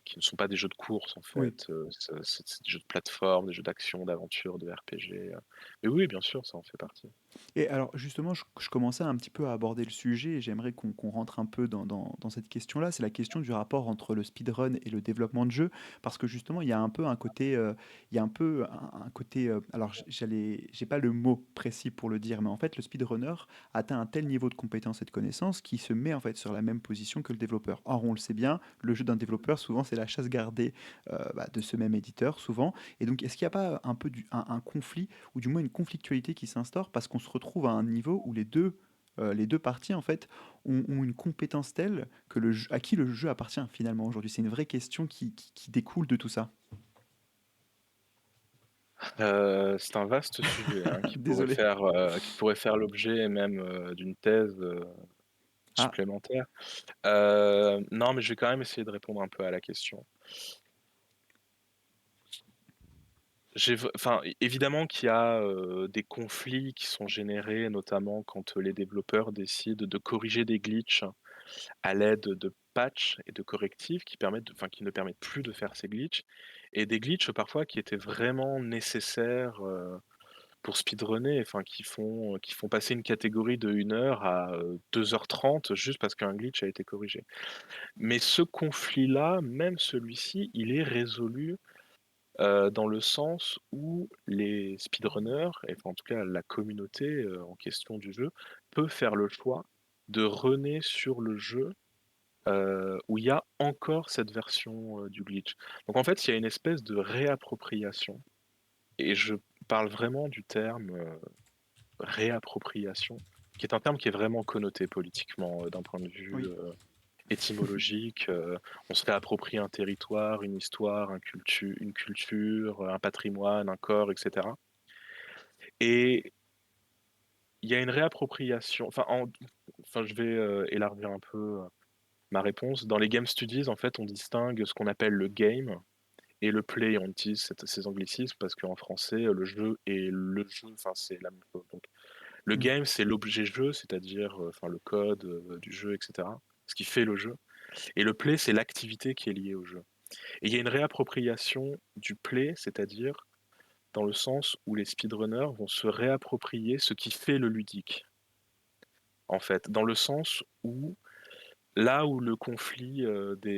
qui ne sont pas des jeux de course en Oui. fait, c'est des jeux de plateforme, des jeux d'action, d'aventure, de RPG, mais oui, bien sûr, ça en fait partie. Et alors justement, je commençais un petit peu à aborder le sujet et j'aimerais qu'on rentre un peu dans cette question-là. C'est la question du rapport entre le speedrun et le développement de jeu. Parce que justement, il y a un peu un côté, il y a un peu un côté, alors j'ai pas le mot précis pour le dire, mais en fait, le speedrunner atteint un tel niveau de compétence et de connaissance qu'il se met en fait sur la même position que le développeur. Or, on le sait bien, le jeu d'un développeur, souvent, c'est la chasse gardée de ce même éditeur, souvent. Et donc, est-ce qu'il n'y a pas un peu un conflit ou du moins une conflictualité qui s'instaure parce qu'on se retrouve à un niveau où les deux les 2 parties en fait ont une compétence telle que le jeu à qui le jeu appartient finalement aujourd'hui? C'est une vraie question qui découle de tout ça. C'est un vaste sujet, hein, Désolé. qui pourrait faire l'objet même, d'une thèse, Ah, supplémentaire. Non, mais je vais quand même essayer de répondre un peu à la question. Évidemment qu'il y a, des conflits qui sont générés, notamment quand, les développeurs décident de corriger des glitches à l'aide de patchs et de correctifs qui ne permettent plus de faire ces glitches et des glitches parfois qui étaient vraiment nécessaires, pour speedrunner, qui font passer une catégorie de 1 heure à, 2h30 juste parce qu'un glitch a été corrigé. Mais ce conflit-là, même celui-ci, il est résolu, dans le sens où les speedrunners et en tout cas la communauté, en question du jeu, peut faire le choix de runner sur le jeu, où il y a encore cette version, du glitch. Donc en fait, il y a une espèce de réappropriation et je parle vraiment du terme, réappropriation, qui est un terme qui est vraiment connoté politiquement, d'un point de vue, oui. étymologique, on se réapproprie un territoire, une histoire, une culture, un patrimoine, un corps et cetera et il y a une réappropriation je vais, élargir un peu, ma réponse. Dans les game studies, en fait, on distingue ce qu'on appelle le game et le play. On utilise ces anglicismes parce qu'en français, le jeu et le jeu, c'est la même chose. Donc le Mmh. game, c'est l'objet jeu, c'est-à-dire, le code, du jeu et cetera, ce qui fait le jeu et le play, c'est l'activité qui est liée au jeu et il y a une réappropriation du play, c'est-à-dire dans le sens où les speedrunners vont se réapproprier ce qui fait le ludique, en fait. Dans le sens où là où le conflit,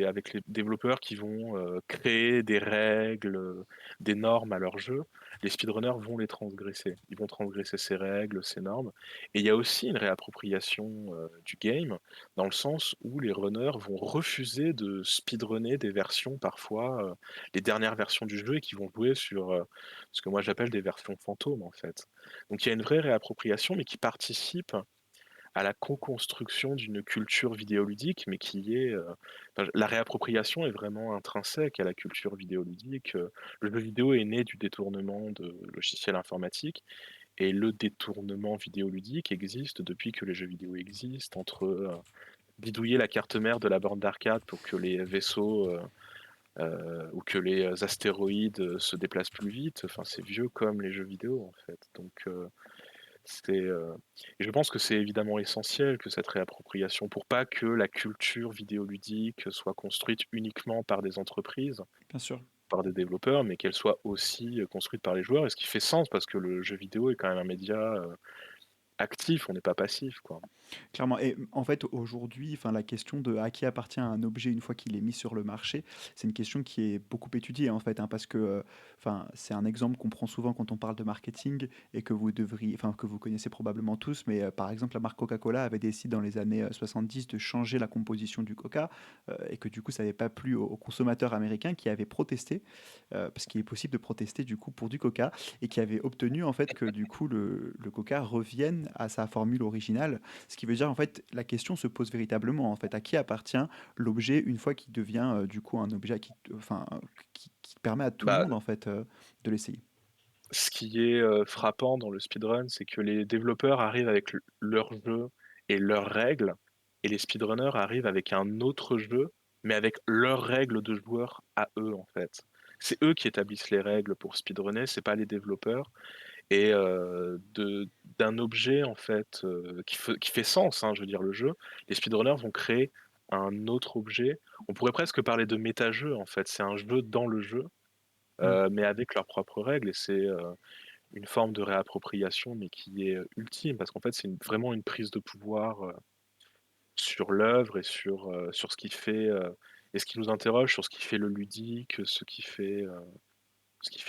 avec les développeurs qui vont, créer des règles, des normes à leur jeu, les speedrunners vont les transgresser. Ils vont transgresser ces règles, ces normes et il y a aussi une réappropriation, du game, dans le sens où les runners vont refuser de speedrunner des versions parfois, les dernières versions du jeu et qui vont jouer sur, ce que moi j'appelle des versions fantômes, en fait. Donc il y a une vraie réappropriation mais qui participe à la co-construction d'une culture vidéoludique, mais la réappropriation est vraiment intrinsèque à la culture vidéoludique. Le jeu vidéo est né du détournement de logiciels informatiques et le détournement vidéoludique existe depuis que les jeux vidéo existent, entre, bidouiller la carte mère de la borne d'arcade pour que les vaisseaux, ou que les, astéroïdes, se déplacent plus vite. Enfin, c'est vieux comme les jeux vidéo, en fait. C'est, et je pense que c'est évidemment essentiel que cette réappropriation pour pas que la culture vidéoludique soit construite uniquement par des entreprises, Bien sûr. par des développeurs, mais qu'elle soit aussi, construite par les joueurs et ce qui fait sens parce que le jeu vidéo est quand même un média, actif, on n'est pas passif, quoi. Clairement et en fait, aujourd'hui, enfin, la question de à qui appartient un objet une fois qu'il est mis sur le marché, c'est une question qui est beaucoup étudiée, en fait, hein, parce que, enfin, c'est un exemple qu'on prend souvent quand on parle de marketing et que vous devriez enfin, que vous connaissez probablement tous, mais, par exemple, la marque Coca-Cola avait décidé dans les années, 70 de changer la composition du Coca, et que du coup, ça n'avait pas plu aux consommateurs américains qui avaient protesté, parce qu'il est possible de protester, du coup, pour du Coca et qui avaient obtenu, en fait, que du coup, le Coca revienne à sa formule originale, ce qui veut dire, en fait, la question se pose véritablement, en fait, à qui appartient l'objet une fois qu'il devient, du coup, un objet enfin, qui permet à tout le Bah, monde, en fait, de l'essayer. ce qui est, frappant dans le speedrun, c'est que les développeurs arrivent avec leur jeu et leurs règles et les speedrunners arrivent avec un autre jeu, mais avec leurs règles de joueurs à eux, en fait. C'est eux qui établissent les règles pour speedrunner, c'est pas les développeurs et d'un objet, en fait, qui fait sens, hein, je veux dire le jeu, les speedrunners vont créer un autre objet. On pourrait presque parler de méta-jeu, en fait. C'est un jeu dans le jeu, Mmh. mais avec leurs propres règles et c'est, une forme de réappropriation, mais qui est, ultime parce qu'en fait, vraiment une prise de pouvoir, sur l'œuvre et sur ce qui fait, et ce qui nous interroge sur ce qui fait le ludique, ce qui fait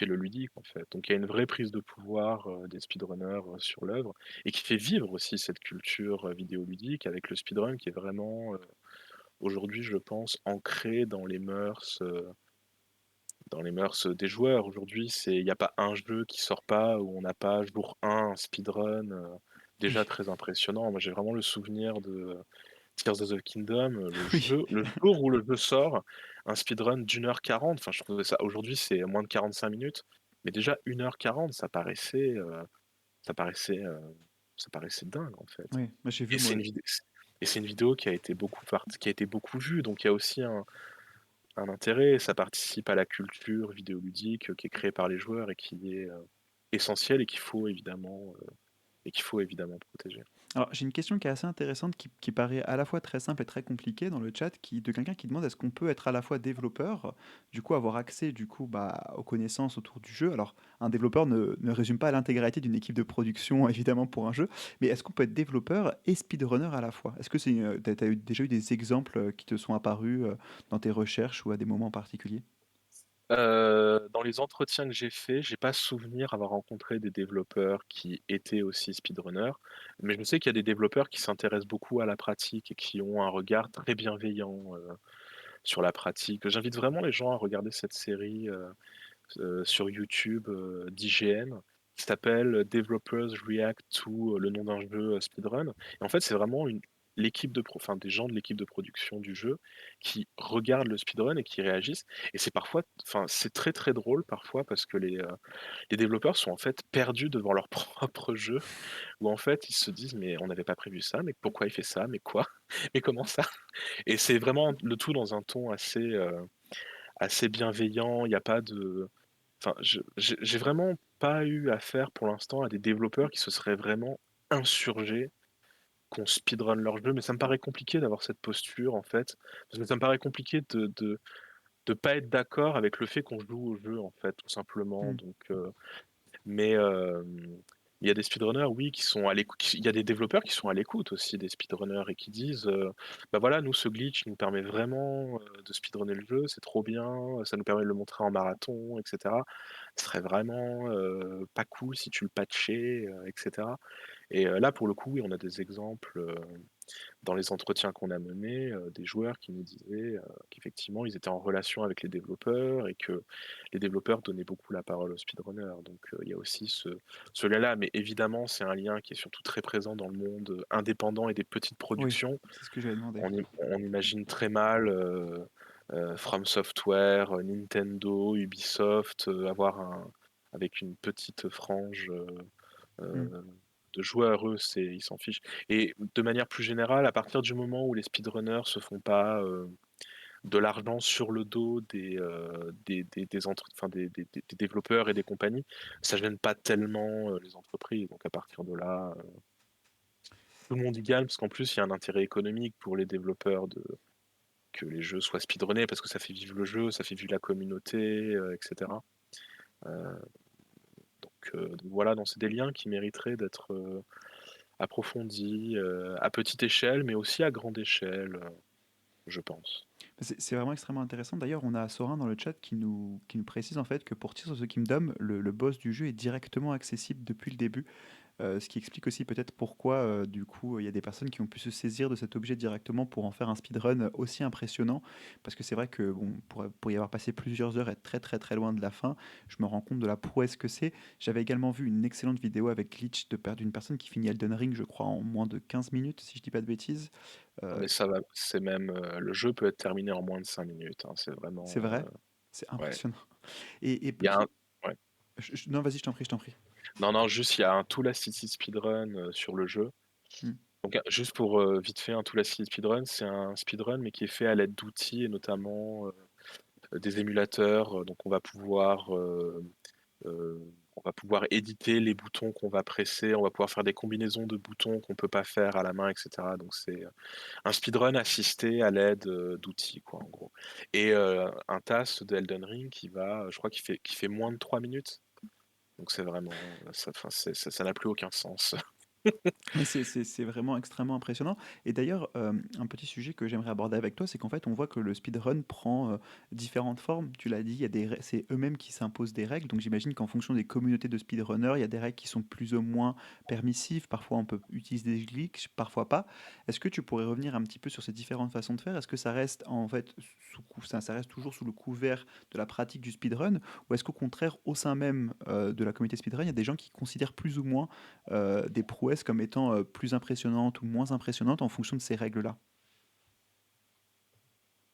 le ludique, en fait. Donc il y a une vraie prise de pouvoir, des speedrunners, sur l'œuvre et qui fait vivre aussi cette culture, vidéoludique avec le speedrun qui est vraiment, aujourd'hui, je pense, ancré dans les mœurs des joueurs. Aujourd'hui, il y a pas un jeu qui sort pas où on n'a pas jour un speedrun, déjà Oui, très impressionnant. Moi, j'ai vraiment le souvenir de Tears of the Kingdom, oui, le jour où le jeu sort, un speedrun d'1 h 40, enfin, je trouvais ça aujourd'hui, c'est moins de 45 minutes, mais déjà 1 h 40, ça paraissait, heu, ça paraissait dingue, en fait. oui. Bah, j'ai vu Et c'est moi. une vidé et c'est une vidéo qui a été beaucoup vue, donc il y a aussi un intérêt. Ça participe à la culture vidéoludique, qui est créée par les joueurs et qui est, essentielle et qu'il faut évidemment protéger. Alors, j'ai une question qui est assez intéressante, qui paraît à la fois très simple et très compliquée dans le chat, de quelqu'un qui demande est-ce qu'on peut être à la fois développeur, du coup avoir accès du coup aux connaissances autour du jeu. Alors, un développeur ne résume pas l'intégralité d'une équipe de production évidemment pour un jeu, mais est-ce qu'on peut être développeur et speedrunner à la fois? Est-ce que t'as déjà eu des exemples qui te sont apparus dans tes recherches ou à des moments particuliers? Dans les entretiens que j'ai faits, j'ai pas souvenir avoir rencontré des développeurs qui étaient aussi speedrunners, mais je sais qu'il y a des développeurs qui s'intéressent beaucoup à la pratique et qui ont un regard très bienveillant, sur la pratique. J'invite vraiment les gens à regarder cette série, sur YouTube, d'IGN, qui s'appelle Developers React to, le nom d'un jeu, speedrun. Et en fait, c'est vraiment enfin, des gens de l'équipe de production du jeu qui regardent le speedrun et qui réagissent. Et c'est parfois, enfin, c'est très très drôle parfois parce que les développeurs sont en fait perdus devant leur propre jeu, où en fait ils se disent mais on n'avait pas prévu ça, mais pourquoi il fait ça, mais quoi, mais comment ça? Et c'est vraiment le tout dans un ton assez bienveillant. Il n'y a pas de, enfin, j'ai vraiment pas eu affaire pour l'instant à des développeurs qui se seraient vraiment insurgés, qu'on speedrun leur jeu, mais ça me paraît compliqué d'avoir cette posture, en fait, parce que ça me paraît compliqué de pas être d'accord avec le fait qu'on joue au jeu, en fait, tout simplement, Hmm. donc mais il y a des speedrunners, oui, qui sont à l'écoute. Il y a des développeurs qui sont à l'écoute aussi des speedrunners et qui disent, «Bah, voilà, nous, ce glitch nous permet vraiment, de speedrunner le jeu, c'est trop bien, ça nous permet de le montrer en marathon et cetera. Ce serait vraiment, pas cool si tu le patchais, et cetera». Et là, pour le coup, oui, on a des exemples, dans les entretiens qu'on a menés, des joueurs qui nous disaient, qu'effectivement, ils étaient en relation avec les développeurs et que les développeurs donnaient beaucoup la parole aux speedrunners. Donc, il y a aussi ce lien-là, mais évidemment, c'est un lien qui est surtout très présent dans le monde, indépendant et des petites Oui, productions. c'est ce que j'avais demandé. On imagine très mal, From Software, Nintendo, Ubisoft, avoir un avec une petite frange, Hmm. heu, de joueurs. Eux, ils s'en fichent. Et de manière plus générale, à partir du moment où les speedrunners se font pas, de l'argent sur le dos des développeurs et des compagnies, ça gêne pas tellement, les entreprises. Donc à partir de là, tout le monde y gagne parce qu'en plus, il y a un intérêt économique pour les développeurs de que les jeux soient speedrunnés parce que ça fait vivre le jeu, ça fait vivre la communauté, et cetera. Heu, donc voilà, donc c'est des liens qui mériteraient d'être, approfondis, à petite échelle, mais aussi à grande échelle, je pense. C'est vraiment extrêmement intéressant. D'ailleurs, on a Sorin dans le chat qui nous précise en fait que pour Tears of the Kingdom, le boss du jeu est directement accessible depuis le début. Ce qui explique aussi peut-être pourquoi, du coup, il y a des personnes qui ont pu se saisir de cet objet directement pour en faire un speedrun aussi impressionnant. Parce que c'est vrai que, bon, pour y avoir passé plusieurs heures, être très très très loin de la fin, je me rends compte de la prouesse que c'est. J'avais également vu une excellente vidéo avec glitch d'une personne qui finit Elden Ring, je crois, en moins de 15 minutes, si je dis pas de bêtises. Ah Euh, mais ça va, c'est même, le jeu peut être terminé en moins de 5 minutes, hein, c'est c'est vraiment, vrai, c'est ouais. impressionnant. Et Il y a un petit... Ouais. Non, vas-y, je t'en prie, je t'en prie. Non, non, juste il y a un Tool Assisted Speedrun, sur le jeu. Hmm. Donc, juste pour, vite fait, un Tool Assisted Speedrun, c'est un speedrun, mais qui est fait à l'aide d'outils et notamment, des émulateurs, donc on va pouvoir éditer les boutons qu'on va presser, on va pouvoir faire des combinaisons de boutons qu'on peut pas faire à la main et cetera. Donc c'est, un speedrun assisté à l'aide, d'outils quoi, en gros. Et un TAS de Elden Ring je crois qu'il fait moins de 3 minutes. Donc c'est vraiment, ça enfin ça n'a plus aucun sens. Mais c'est vraiment extrêmement impressionnant. Et d'ailleurs, un petit sujet que j'aimerais aborder avec toi, c'est qu'en fait, on voit que le speedrun prend différentes formes. Tu l'as dit, il y a c'est eux-mêmes qui s'imposent des règles. Donc j'imagine qu'en fonction des communautés de speedrunners, il y a des règles qui sont plus ou moins permissives. Parfois, on peut utiliser des glitches, parfois pas. Est-ce que tu pourrais revenir un petit peu sur ces différentes façons de faire? Est-ce que ça reste en fait ça reste toujours sous le couvert de la pratique du speedrun? Ou est-ce qu'au contraire, au sein même de la communauté speedrun, il y a des gens qui considèrent plus ou moins des prouesses prouesses comme étant plus impressionnantes ou moins impressionnantes en fonction de ces règles-là?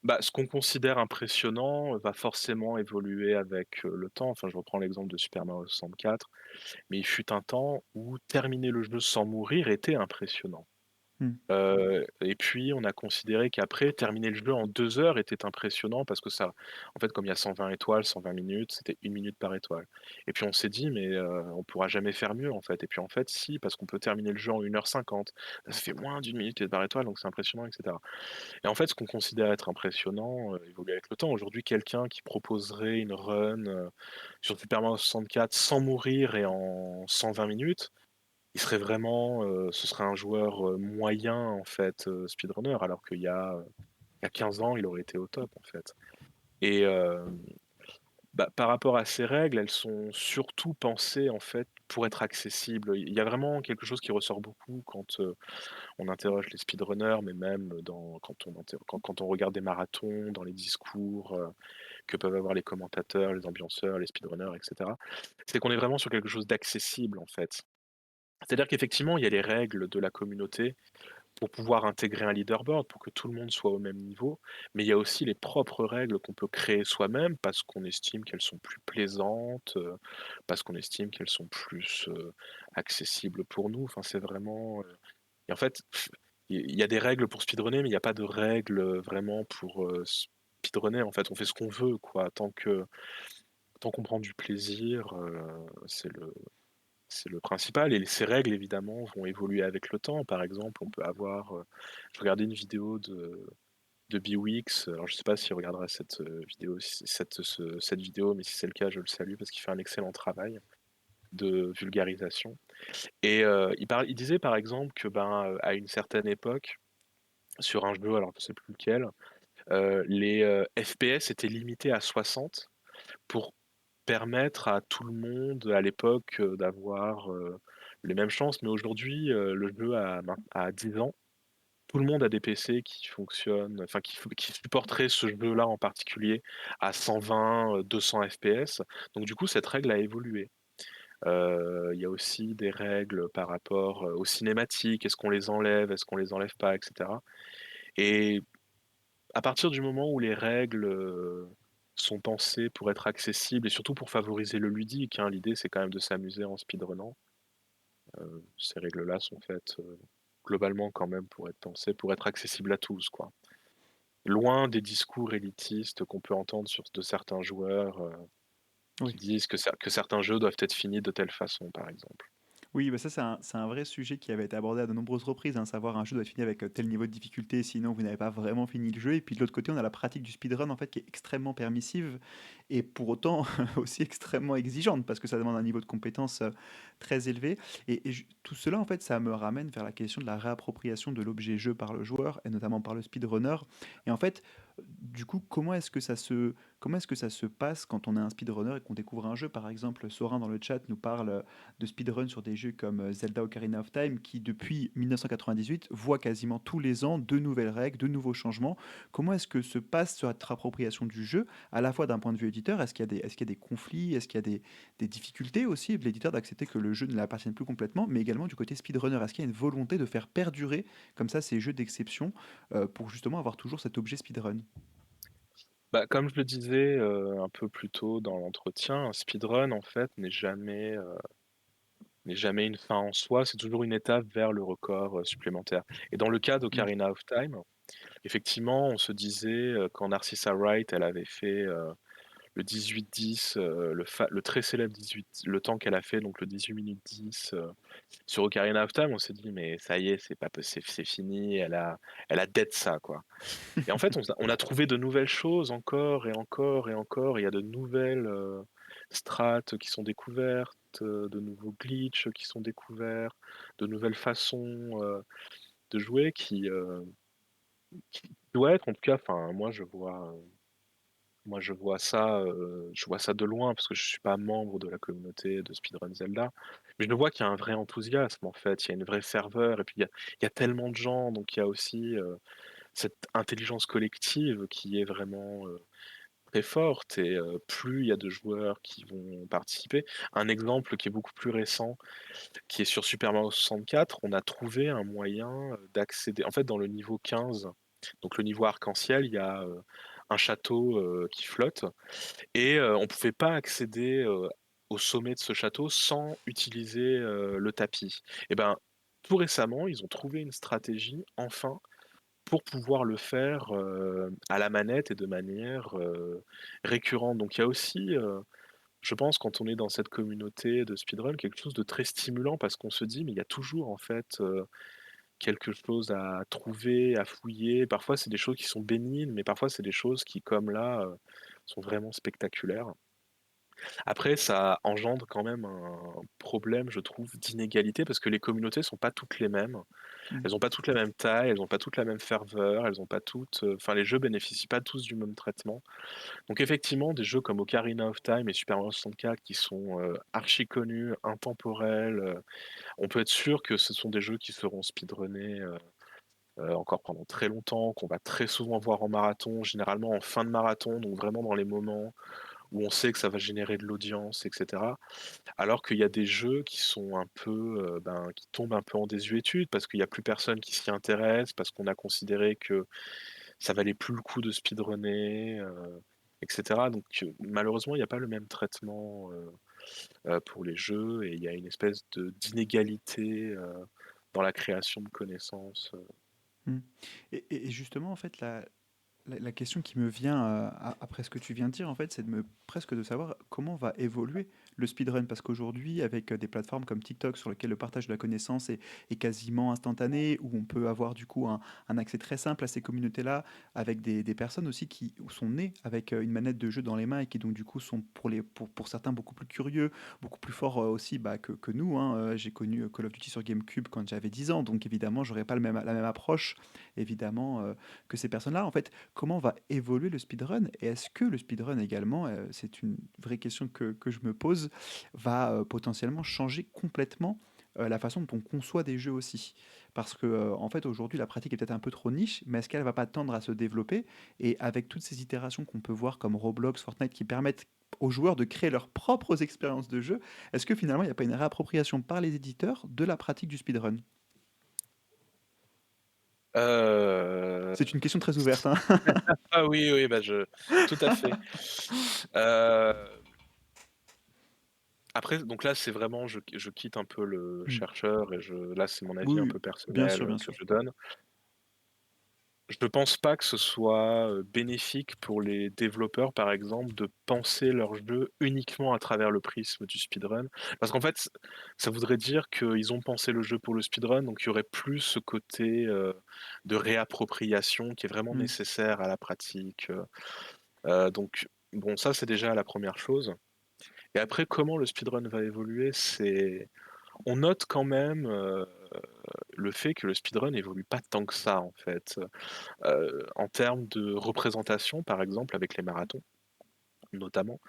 Bah, ce qu'on considère impressionnant, va forcément évoluer avec, le temps. Enfin, je reprends l'exemple de Super Mario 64, mais il fut un temps où terminer le jeu sans mourir était impressionnant. Hmm. Et puis on a considéré qu'après, terminer le jeu en 2 heures était impressionnant parce que ça en fait, comme il y a 120 étoiles, 120 minutes, c'était 1 minute par étoile. Et puis on s'est dit: «Mais, on pourra jamais faire mieux, en fait». Et puis en fait, si, parce qu'on peut terminer le jeu en 1 h 50. Ça fait moins d'1 minute par étoile, donc c'est impressionnant, et cetera. Et en fait, ce qu'on considère être impressionnant, évolue avec le temps. Aujourd'hui, quelqu'un qui proposerait une run, sur Super Mario 64 sans mourir et en 120 minutes, il serait vraiment, ce serait un joueur, moyen en fait, speedrunner, alors il y a 15 ans, il aurait été au top en fait. Et bah, par rapport à ces règles, elles sont surtout pensées en fait pour être accessibles. Il y a vraiment quelque chose qui ressort beaucoup quand, on interroge les speedrunners, mais même quand on regarde des marathons, dans les discours, que peuvent avoir les commentateurs, les ambianceurs, les speedrunners, et cetera. C'est qu'on est vraiment sur quelque chose d'accessible en fait. C'est-à-dire qu'effectivement, il y a les règles de la communauté pour pouvoir intégrer un leaderboard, pour que tout le monde soit au même niveau, mais il y a aussi les propres règles qu'on peut créer soi-même parce qu'on estime qu'elles sont plus plaisantes, parce qu'on estime qu'elles sont plus, accessibles pour nous. Enfin, c'est vraiment, et en fait, il y a des règles pour speedrunner, mais il y a pas de règles, vraiment pour, speedrunner. En fait, on fait ce qu'on veut, quoi, tant qu'on prend du plaisir, c'est le principal. Et ces règles évidemment vont évoluer avec le temps. Par exemple, on peut avoir, je regardais une vidéo de Biwix, alors je sais pas s'il regardera cette, vidéo, si cette vidéo, mais si c'est le cas, je le salue parce qu'il fait un excellent travail de vulgarisation. Et il disait par exemple que, ben, à une certaine époque, sur un jeu, alors je sais plus lequel, les, FPS étaient limités à 60 pour permettre à tout le monde à l'époque, d'avoir, les mêmes chances. Mais aujourd'hui, le jeu a 10 ans. Tout le monde a des PC qui fonctionnent, enfin qui supporteraient ce jeu-là en particulier à 120, 200 FPS. Donc du coup, cette règle a évolué. Il y a aussi des règles par rapport, aux cinématiques. Est-ce qu'on les enlève? Est-ce qu'on les enlève pas? Et cetera. Et à partir du moment où les règles, sont pensées pour être accessibles et surtout pour favoriser le ludique, hein, l'idée c'est quand même de s'amuser en speedrunnant. Ces règles-là sont faites, globalement quand même pour être pensées pour être accessibles à tous, quoi. Loin des discours élitistes qu'on peut entendre de certains joueurs, qui Oui. disent que certains jeux doivent être finis de telle façon, par exemple. Oui, bah ça, c'est un vrai sujet qui avait été abordé à de nombreuses reprises, hein, savoir un jeu doit être fini avec tel niveau de difficulté, sinon vous n'avez pas vraiment fini le jeu. Et puis de l'autre côté, on a la pratique du speedrun en fait qui est extrêmement permissive et pour autant aussi extrêmement exigeante parce que ça demande un niveau de compétence très élevé. Tout cela en fait, ça me ramène vers la question de la réappropriation de l'objet jeu par le joueur et notamment par le speedrunner. Et en fait, du coup, comment est-ce que ça se passe quand on est un speedrunner et qu'on découvre un jeu? Par exemple, Sorin dans le chat nous parle de speedrun sur des jeux comme Zelda Ocarina of Time qui, depuis 1998, voit quasiment tous les ans de nouvelles règles, de nouveaux changements. Comment est-ce que se passe cette appropriation du jeu, à la fois d'un point de vue éditeur? Est-ce qu'il y a des conflits? Est-ce qu'il y a des difficultés aussi de l'éditeur d'accepter que le jeu ne l'appartienne plus complètement? Mais également du côté speedrunner, est-ce qu'il y a une volonté de faire perdurer comme ça ces jeux d'exception pour justement avoir toujours cet objet speedrun? Bah, comme je le disais, un peu plus tôt dans l'entretien, un speedrun en fait n'est jamais une fin en soi, c'est toujours une étape vers le record, supplémentaire. Et dans le cas Oui. d'Ocarina of Time, effectivement, on se disait, quand Narcissa Wright, elle avait fait, le 18-10, le très célèbre 18, le temps qu'elle a fait, donc le 18 minutes 10, sur Ocarina of Time, on s'est dit: «Mais ça y est, c'est pas possi c'est fini, elle a dead ça, quoi». Et en fait, on a trouvé de nouvelles choses encore et encore et encore. Il y a de nouvelles, strates qui sont découvertes, de nouveaux glitches qui sont découverts, de nouvelles façons, de jouer qui doit être en tout cas, enfin moi je vois ça de loin parce que je suis pas membre de la communauté de Speedrun Zelda, mais je le vois qu'il y a un vrai enthousiasme en fait, il y a une vraie ferveur et puis il y a tellement de gens, donc il y a aussi, cette intelligence collective qui est vraiment, très forte et plus il y a de joueurs qui vont participer. Un exemple qui est beaucoup plus récent, qui est sur Super Mario 64, on a trouvé un moyen, d'accéder en fait, dans le niveau 15, donc le niveau arc-en-ciel, il y a, un château, qui flotte et on pouvait pas accéder, au sommet de ce château sans utiliser, le tapis. Et ben, tout récemment, ils ont trouvé une stratégie, enfin, pour pouvoir le faire, à la manette et de manière, récurrente. Donc il y a aussi, je pense quand on est dans cette communauté de speedrun, quelque chose de très stimulant parce qu'on se dit: «Mais il y a toujours en fait, quelque chose à trouver, à fouiller». Parfois c'est des choses qui sont bénignes, mais parfois c'est des choses qui comme là, sont vraiment spectaculaires. Après, ça engendre quand même un problème, je trouve, d'inégalité parce que les communautés sont pas toutes les mêmes. Mmh. Elles ont pas toutes la même taille, elles ont pas toutes la même ferveur, elles ont pas toutes, enfin les jeux bénéficient pas tous du même traitement. Donc effectivement, des jeux comme Ocarina of Time et Super Mario 64 qui sont, archi connus, intemporels, on peut être sûr que ce sont des jeux qui seront speedrunnés, encore pendant très longtemps, qu'on va très souvent voir en marathon, généralement en fin de marathon, donc vraiment dans les moments où on sait que ça va générer de l'audience et cetera. Alors qu'il y a des jeux qui sont un peu, ben, qui tombent un peu en désuétude parce qu'il y a plus personne qui s'y intéresse, parce qu'on a considéré que ça valait plus le coup de speedrunner, et cetera. Donc malheureusement, il y a pas le même traitement, pour les jeux et il y a une espèce de d'inégalité, dans la création de connaissances, Mmh. Et justement, en fait, la question qui me vient après ce que tu viens de dire, en fait, c'est presque de savoir comment va évoluer le speedrun. Parce qu'aujourd'hui, avec des plateformes comme TikTok, sur lesquelles le partage de la connaissance est quasiment instantané, où on peut avoir du coup un accès très simple à ces communautés-là, avec des personnes aussi qui sont nées avec une manette de jeu dans les mains et qui donc du coup sont pour certains beaucoup plus curieux, beaucoup plus forts aussi bah, que nous, hein. J'ai connu Call of Duty sur GameCube quand j'avais 10 ans, donc évidemment, j'aurais pas la même approche, évidemment, que ces personnes-là. En fait, comment va évoluer le speedrun et est-ce que le speedrun également, c'est une vraie question que je me pose, va potentiellement changer complètement la façon dont on conçoit des jeux aussi. Parce que en fait aujourd'hui la pratique est peut-être un peu trop niche, mais est-ce qu'elle va pas tendre à se développer et avec toutes ces itérations qu'on peut voir comme Roblox, Fortnite qui permettent aux joueurs de créer leurs propres expériences de jeu, est-ce que finalement il n'y a pas une réappropriation par les éditeurs de la pratique du speedrun? heu, C'est une question très ouverte, hein. ah oui, oui, bah, je tout à fait. Heu, après donc là, c'est vraiment je quitte un peu le Mm. chercheur et je là, c'est mon Oui, avis un oui, peu bien personnel, sûr, bien que sûr. je donne. Je ne pense pas que ce soit, bénéfique pour les développeurs, par exemple, de penser leur jeu uniquement à travers le prisme du speedrun. Parce qu'en fait, ça voudrait dire qu'ils ont pensé le jeu pour le speedrun, donc il y aurait plus ce côté, de réappropriation qui est vraiment Mm. nécessaire à la pratique, donc bon, ça, c'est déjà la première chose et après comment le speedrun va évoluer, c'est on note quand même, le fait que le speedrun évolue pas tant que ça, en fait. En termes de représentation, par exemple, avec les marathons, notamment,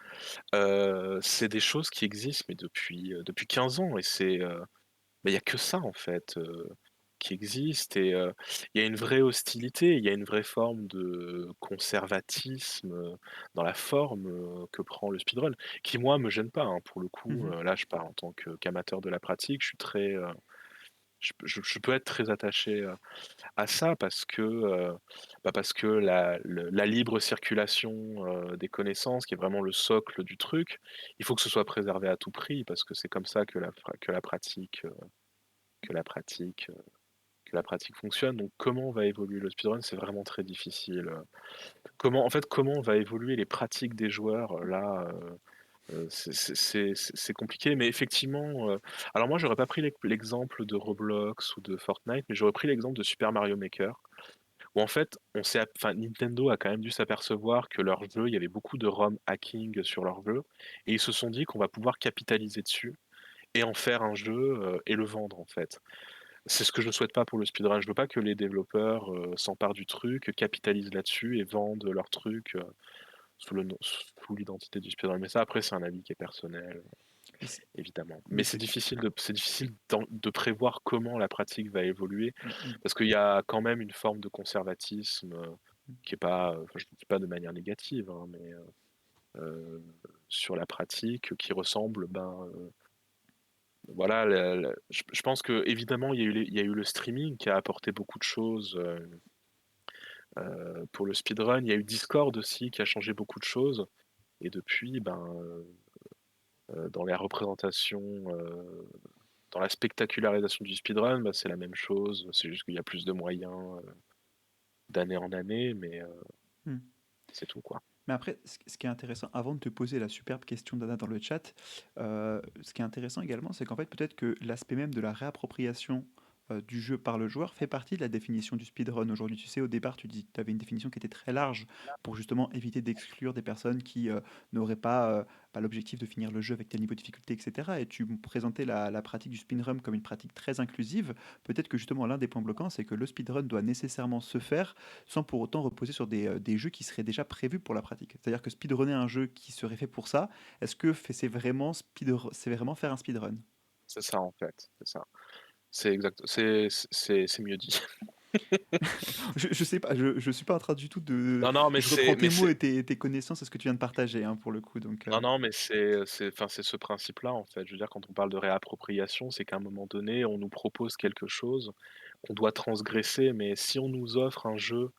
c'est des choses qui existent, mais depuis 15 ans et il y a que ça, en fait, qui existe et il y a une vraie hostilité, il y a une vraie forme de conservatisme, dans la forme, que prend le speedrun, qui moi me gêne pas, hein, pour le coup, Mhm. là je parle en tant qu'amateur de la pratique, je suis très, je peux être très attaché, à ça parce que, parce que la libre circulation, des connaissances qui est vraiment le socle du truc, il faut que ce soit préservé à tout prix parce que c'est comme ça que la pratique, que la pratique, heu, que la pratique fonctionne. Donc comment va évoluer le speedrun? C'est vraiment très difficile, comment va évoluer les pratiques des joueurs, là, c'est compliqué mais effectivement, alors moi j'aurais pas pris l'exemple de Roblox ou de Fortnite, mais j'aurais pris l'exemple de Super Mario Maker. Où en fait, Nintendo a quand même dû s'apercevoir que leur jeu, il y avait beaucoup de ROM hacking sur leur jeu et ils se sont dit qu'on va pouvoir capitaliser dessus et en faire un jeu, et le vendre, en fait. C'est ce que je souhaite pas pour le speedrun. Je veux pas que les développeurs, s'emparent du truc, capitalisent là-dessus et vendent leur truc, sous l'identité du speedrun. Mais ça, après, c'est un avis qui est personnel, Mais évidemment. Mais mais c'est c'est difficile de prévoir comment la pratique va évoluer mm, mm. parce qu'il y a quand même une forme de conservatisme, qui est pas, enfin, je ne dis pas de manière négative, hein, mais heu, sur la pratique qui ressemble, ben, voilà, je pense qu'évidemment, il y a eu le streaming qui a apporté beaucoup de choses, pour le speedrun. Il y a eu Discord aussi qui a changé beaucoup de choses et depuis, ben, dans la représentation, dans la spectacularisation du speedrun, bah, c'est la même chose. C'est juste qu'il y a plus de moyens, d'année en année, mais Mmh. c'est tout, quoi. Mais après, ce qui est intéressant, avant de te poser la superbe question d'Anna dans le chat, ce qui est intéressant également, c'est qu'en fait, peut-être que l'aspect même de la réappropriation du jeu par le joueur fait partie de la définition du speedrun aujourd'hui. Tu sais, au départ, tu dis, tu avais une définition qui était très large pour justement éviter d'exclure des personnes qui n'auraient pas l'objectif de finir le jeu avec tel niveau de difficulté, etc. Et tu me présentais la pratique du speedrun comme une pratique très inclusive. Peut-être que justement, l'un des points bloquants, c'est que le speedrun doit nécessairement se faire sans pour autant reposer sur des jeux qui seraient déjà prévus pour la pratique. C'est-à-dire que speedrunner un jeu qui serait fait pour ça, est-ce que c'est vraiment faire un speedrun? C'est ça, en fait, c'est ça. C'est mieux dit. Je sais pas, je suis pas en train du tout de... Non, non, Je reprends mais tes mots c'est et tes connaissances et ce que tu viens de partager, hein, pour le coup. Donc, non, non, mais enfin, c'est ce principe-là, en fait. Je veux dire, quand on parle de réappropriation, c'est qu'à un moment donné, on nous propose quelque chose qu'on doit transgresser, mais si on nous offre un jeu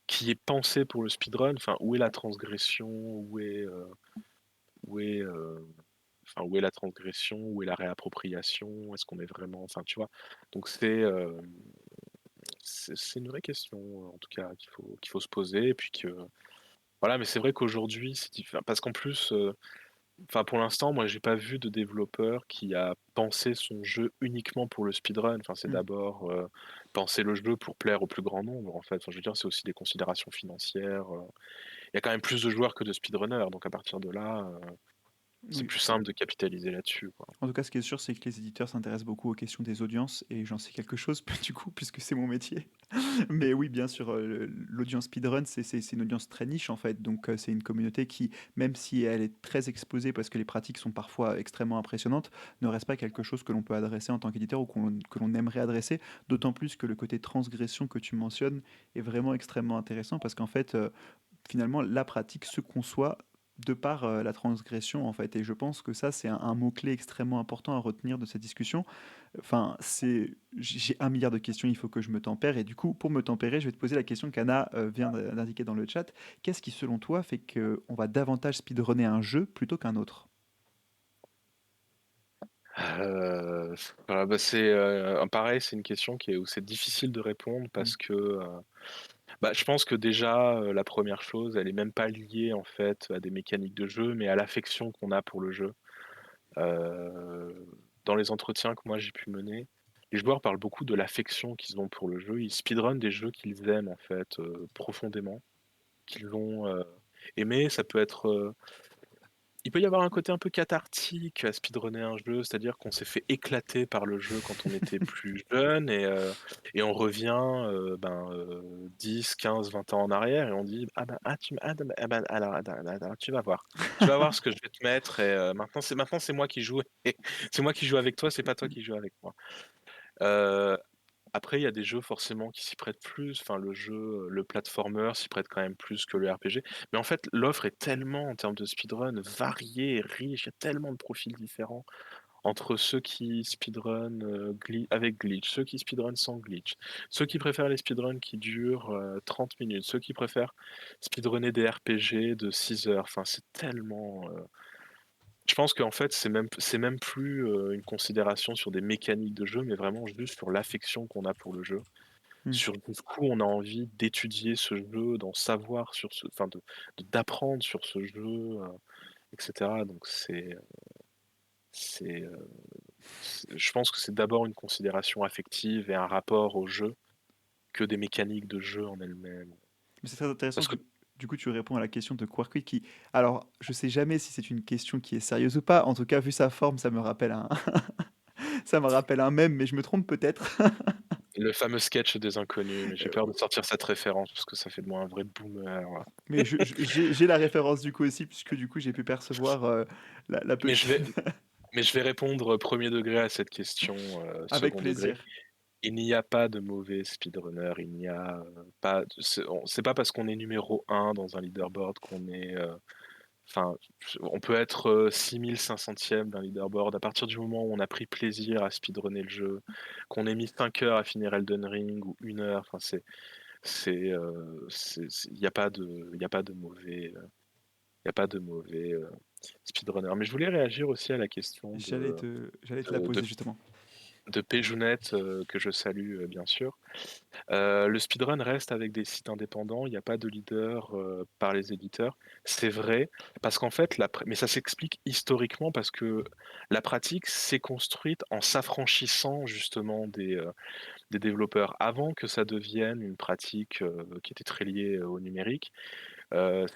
qui est pensé pour le speedrun, enfin, où est la transgression? Où est, enfin, où est la transgression? Où est la réappropriation? Est-ce qu'on est vraiment, enfin, tu vois? Donc c'est une vraie question, en tout cas, qu'il faut se poser et puis que voilà, mais c'est vrai qu'aujourd'hui, c'est diffi parce qu'en plus, enfin, pour l'instant, moi, j'ai pas vu de développeur qui a pensé son jeu uniquement pour le speedrun. Enfin, c'est hmm. d'abord, penser le jeu pour plaire au plus grand nombre, en fait. Enfin, je veux dire, c'est aussi des considérations financières, il y a quand même plus de joueurs que de speedrunners, donc à partir de là, c'est Oui. plus simple de capitaliser là-dessus, quoi. En tout cas, ce qui est sûr, c'est que les éditeurs s'intéressent beaucoup aux questions des audiences, et j'en sais quelque chose, du coup, puisque c'est mon métier. Mais oui, bien sûr, l'audience speedrun, c'est une audience très niche, en fait. Donc, c'est une communauté qui, même si elle est très exposée, parce que les pratiques sont parfois extrêmement impressionnantes, ne reste pas quelque chose que l'on peut adresser en tant qu'éditeur ou que l'on aimerait adresser. D'autant plus que le côté transgression que tu mentionnes est vraiment extrêmement intéressant, parce qu'en fait, finalement, la pratique se conçoit de par la transgression, en fait. Et je pense que ça, c'est un mot-clé extrêmement important à retenir de cette discussion. Enfin, j'ai un milliard de questions, il faut que je me tempère. Et du coup, pour me tempérer, je vais te poser la question qu'Anna vient d'indiquer dans le chat. Qu'est-ce qui, selon toi, fait qu'on va davantage speedrunner un jeu plutôt qu'un autre? Heu, voilà, bah, pareil, c'est une question où c'est difficile de répondre Mm. parce que, bah, je pense que déjà, la première chose, elle est même pas liée, en fait, à des mécaniques de jeu, mais à l'affection qu'on a pour le jeu. Heu, Dans les entretiens que moi j'ai pu mener, les joueurs parlent beaucoup de l'affection qu'ils ont pour le jeu. Ils speedrun des jeux qu'ils aiment, en fait, profondément, qu'ils vont, aimer. Ça peut être, il peut y avoir un côté un peu cathartique à speedrunner un jeu, c'est-à-dire qu'on s'est fait éclater par le jeu quand on était plus jeune et on revient, 10-15-20 ans en arrière et on dit: «Ah bah, ah tu m ah d ah bah, alors attends, tu vas voir. Tu vas voir ce que je vais te mettre et maintenant c'est moi qui joue et c'est moi qui joue avec toi, c'est pas toi qui joues avec moi». Heu Après, il y a des jeux forcément qui s'y prêtent plus. Enfin, le platformer s'y prête quand même plus que le RPG. Mais en fait, l'offre est tellement, en termes de speedrun, variée et riche. Il y a tellement de profils différents entre ceux qui speedrun avec glitch, ceux qui speedrun sans glitch, ceux qui préfèrent les speedruns qui durent 30 minutes, ceux qui préfèrent speedrunner des RPG de 6 heures. Enfin, c'est tellement. Je pense qu'en fait, c'est même plus une considération sur des mécaniques de jeu, mais vraiment juste sur l'affection qu'on a pour le jeu. Mm. Sur du coup, on a envie d'étudier ce jeu, d'en savoir sur ce enfin d'apprendre sur ce jeu, et cetera. Donc c'est, je pense que c'est d'abord une considération affective et un rapport au jeu que des mécaniques de jeu en elles-mêmes. Mais c'est très intéressant. Parce que Du coup, tu réponds à la question de Quarkit qui... Alors, je sais jamais si c'est une question qui est sérieuse ou pas. En tout cas, vu sa forme, ça me rappelle ça me rappelle un mème, mais je me trompe peut-être. le fameux sketch des inconnus, mais j'ai peur de sortir cette référence parce que ça fait de moi un vrai boomer. Mais j'ai la référence du coup aussi, puisque du coup j'ai pu percevoir la Mais je vais petite mais je vais répondre, 1er degré à cette question, avec second degré. plaisir. il n'y a pas de mauvais speedrunner, il n'y a, pas c'est pas parce qu'on est numéro un dans un leaderboard qu'on est, enfin, on peut être, 6500e d'un leaderboard. À partir du moment où on a pris plaisir à speedrunner le jeu, qu'on ait mis 5 heures à finir Elden Ring ou 1 heure, enfin il y a pas de mauvais, il y a pas de mauvais, speedrunner. Mais je voulais réagir aussi à la question J'allais te la de de poser justement. de Péjounette, que je salue, bien sûr. Le speedrun reste avec des sites indépendants, il y a pas de leader, par les éditeurs. C'est vrai, parce qu'en fait mais ça s'explique historiquement parce que la pratique s'est construite en s'affranchissant justement des développeurs. Avant que ça devienne une pratique, qui était très liée, au numérique,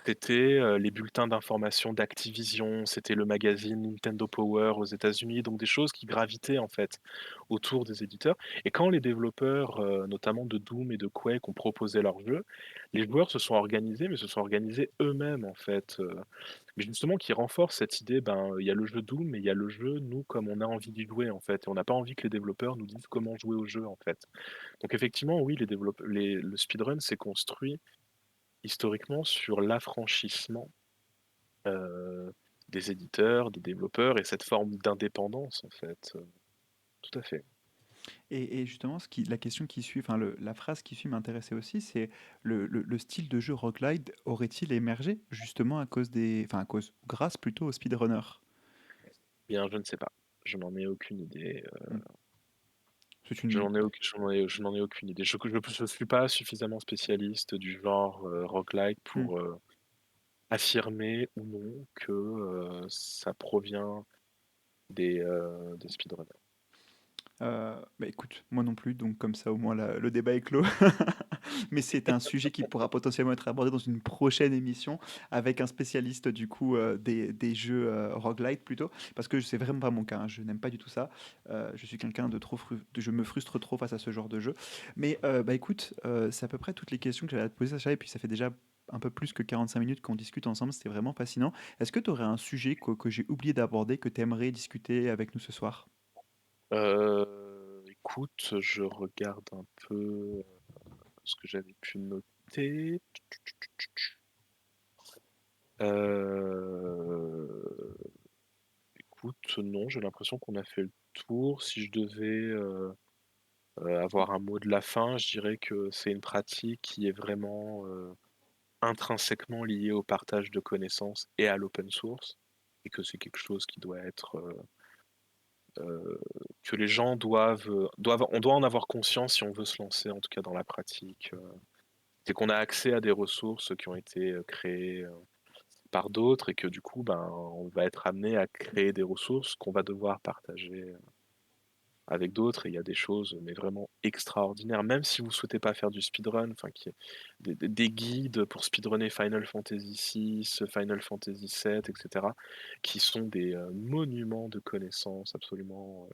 c'était, les bulletins d'information d'Activision, c'était le magazine Nintendo Power aux États-Unis, donc des choses qui gravitaient en fait autour des éditeurs. Et quand les développeurs, notamment de Doom et de Quake ont proposé leurs jeux, les joueurs se sont organisés, mais se sont organisés eux-mêmes en fait, mais justement qui renforce cette idée, ben, il y a le jeu Doom, mais il y a le jeu, nous, comme on a envie d'y jouer en fait, et on n'a pas envie que les développeurs nous disent comment jouer au jeu en fait. Donc effectivement, oui, le speedrun s'est construit historiquement sur l'affranchissement, heu, des éditeurs, des développeurs et cette forme d'indépendance en fait, tout à fait. Et justement, la question qui suit, enfin la phrase qui suit m'intéressait aussi, c'est le style de jeu roguelite aurait-il émergé justement à cause enfin à cause, grâce plutôt aux speedrunners? Bien, je ne sais pas. Je n'en ai aucune idée, Hmm. C'est une... je n'en ai aucune idée. Je suis pas suffisamment spécialiste du genre, roguelike Hmm. pour, affirmer ou non que, ça provient des speedrunners. Bah écoute, moi non plus, donc comme ça au moins le débat est clos. Mais c'est un sujet qui pourra potentiellement être abordé dans une prochaine émission avec un spécialiste du coup des jeux roguelite plutôt, parce que c'est vraiment pas mon cas, hein, je n'aime pas du tout ça. Je suis quelqu'un de je me frustre trop face à ce genre de jeu. Mais bah écoute, c'est à peu près toutes les questions que j'avais à te poser, Sacha, et puis ça fait déjà un peu plus que 45 minutes qu'on discute ensemble, c'était vraiment fascinant. Est-ce que tu aurais un sujet que j'ai oublié d'aborder, que tu aimerais discuter avec nous ce soir? Écoute, je regarde un peu, ce que j'avais pu noter. Heu, écoute, non, j'ai l'impression qu'on a fait le tour. Si je devais, avoir un mot de la fin, je dirais que c'est une pratique qui est vraiment, intrinsèquement liée au partage de connaissances et à l'open source et que c'est quelque chose qui doit être, que les gens on doit en avoir conscience si on veut se lancer, en tout cas dans la pratique, c'est qu'on a accès à des ressources qui ont été, créées, par d'autres et que du coup, ben, on va être amené à créer des ressources qu'on va devoir partager, avec d'autres et il y a des choses, mais vraiment extraordinaires. Même si vous souhaitez pas faire du speedrun, enfin qui des guides pour speedrunner Final Fantasy VI, Final Fantasy VII et cetera, qui sont des, monuments de connaissances absolument,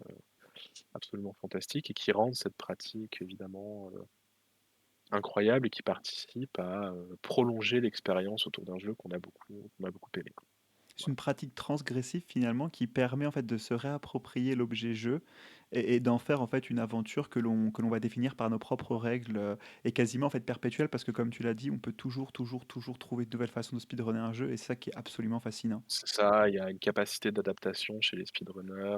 absolument fantastiques et qui rendent cette pratique évidemment, incroyable et qui participent à, prolonger l'expérience autour d'un jeu qu'on a beaucoup aimé, quoi. C'est Voilà. une pratique transgressive finalement qui permet en fait de se réapproprier l'objet jeu et d'en faire en fait une aventure que l'on va définir par nos propres règles et quasiment en fait perpétuelle parce que comme tu l'as dit, on peut toujours trouver de nouvelles façons de speedrunner un jeu et c'est ça qui est absolument fascinant. C'est ça, il y a une capacité d'adaptation chez les speedrunners,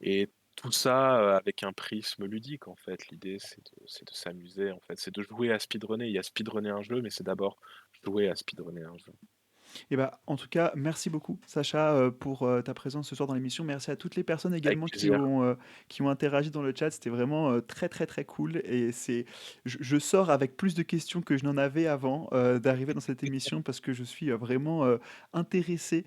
et tout ça, avec un prisme ludique, en fait. L'idée, c'est de s'amuser, en fait, c'est de jouer à speedrunner. Il y a speedrunner un jeu, mais c'est d'abord jouer à speedrunner un jeu. Et bah en tout cas, merci beaucoup Sacha pour ta présence ce soir dans l'émission. Merci à toutes les personnes Avec également plaisir. qui ont interagi dans le chat. C'était vraiment très cool et je sors avec plus de questions que je n'en avais avant d'arriver dans cette émission parce que je suis vraiment intéressé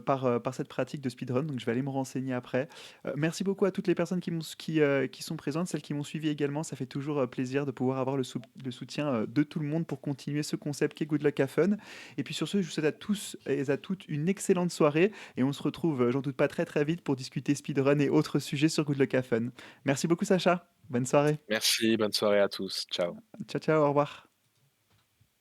par cette pratique de speedrun. Donc je vais aller me renseigner après. Merci beaucoup à toutes les personnes qui sont présentes, celles qui m'ont suivi également. Ça fait toujours plaisir de pouvoir avoir le soutien de tout le monde pour continuer ce concept qui est Good Luck Have Fun. Et puis sur ce, je vous souhaite à tous et à toutes une excellente soirée et on se retrouve, j'en doute pas, très vite pour discuter speedrun et autres sujets sur Good Luck Have Fun. Merci beaucoup Sacha, bonne soirée. Merci, bonne soirée à tous. Ciao. Ciao ciao, au revoir.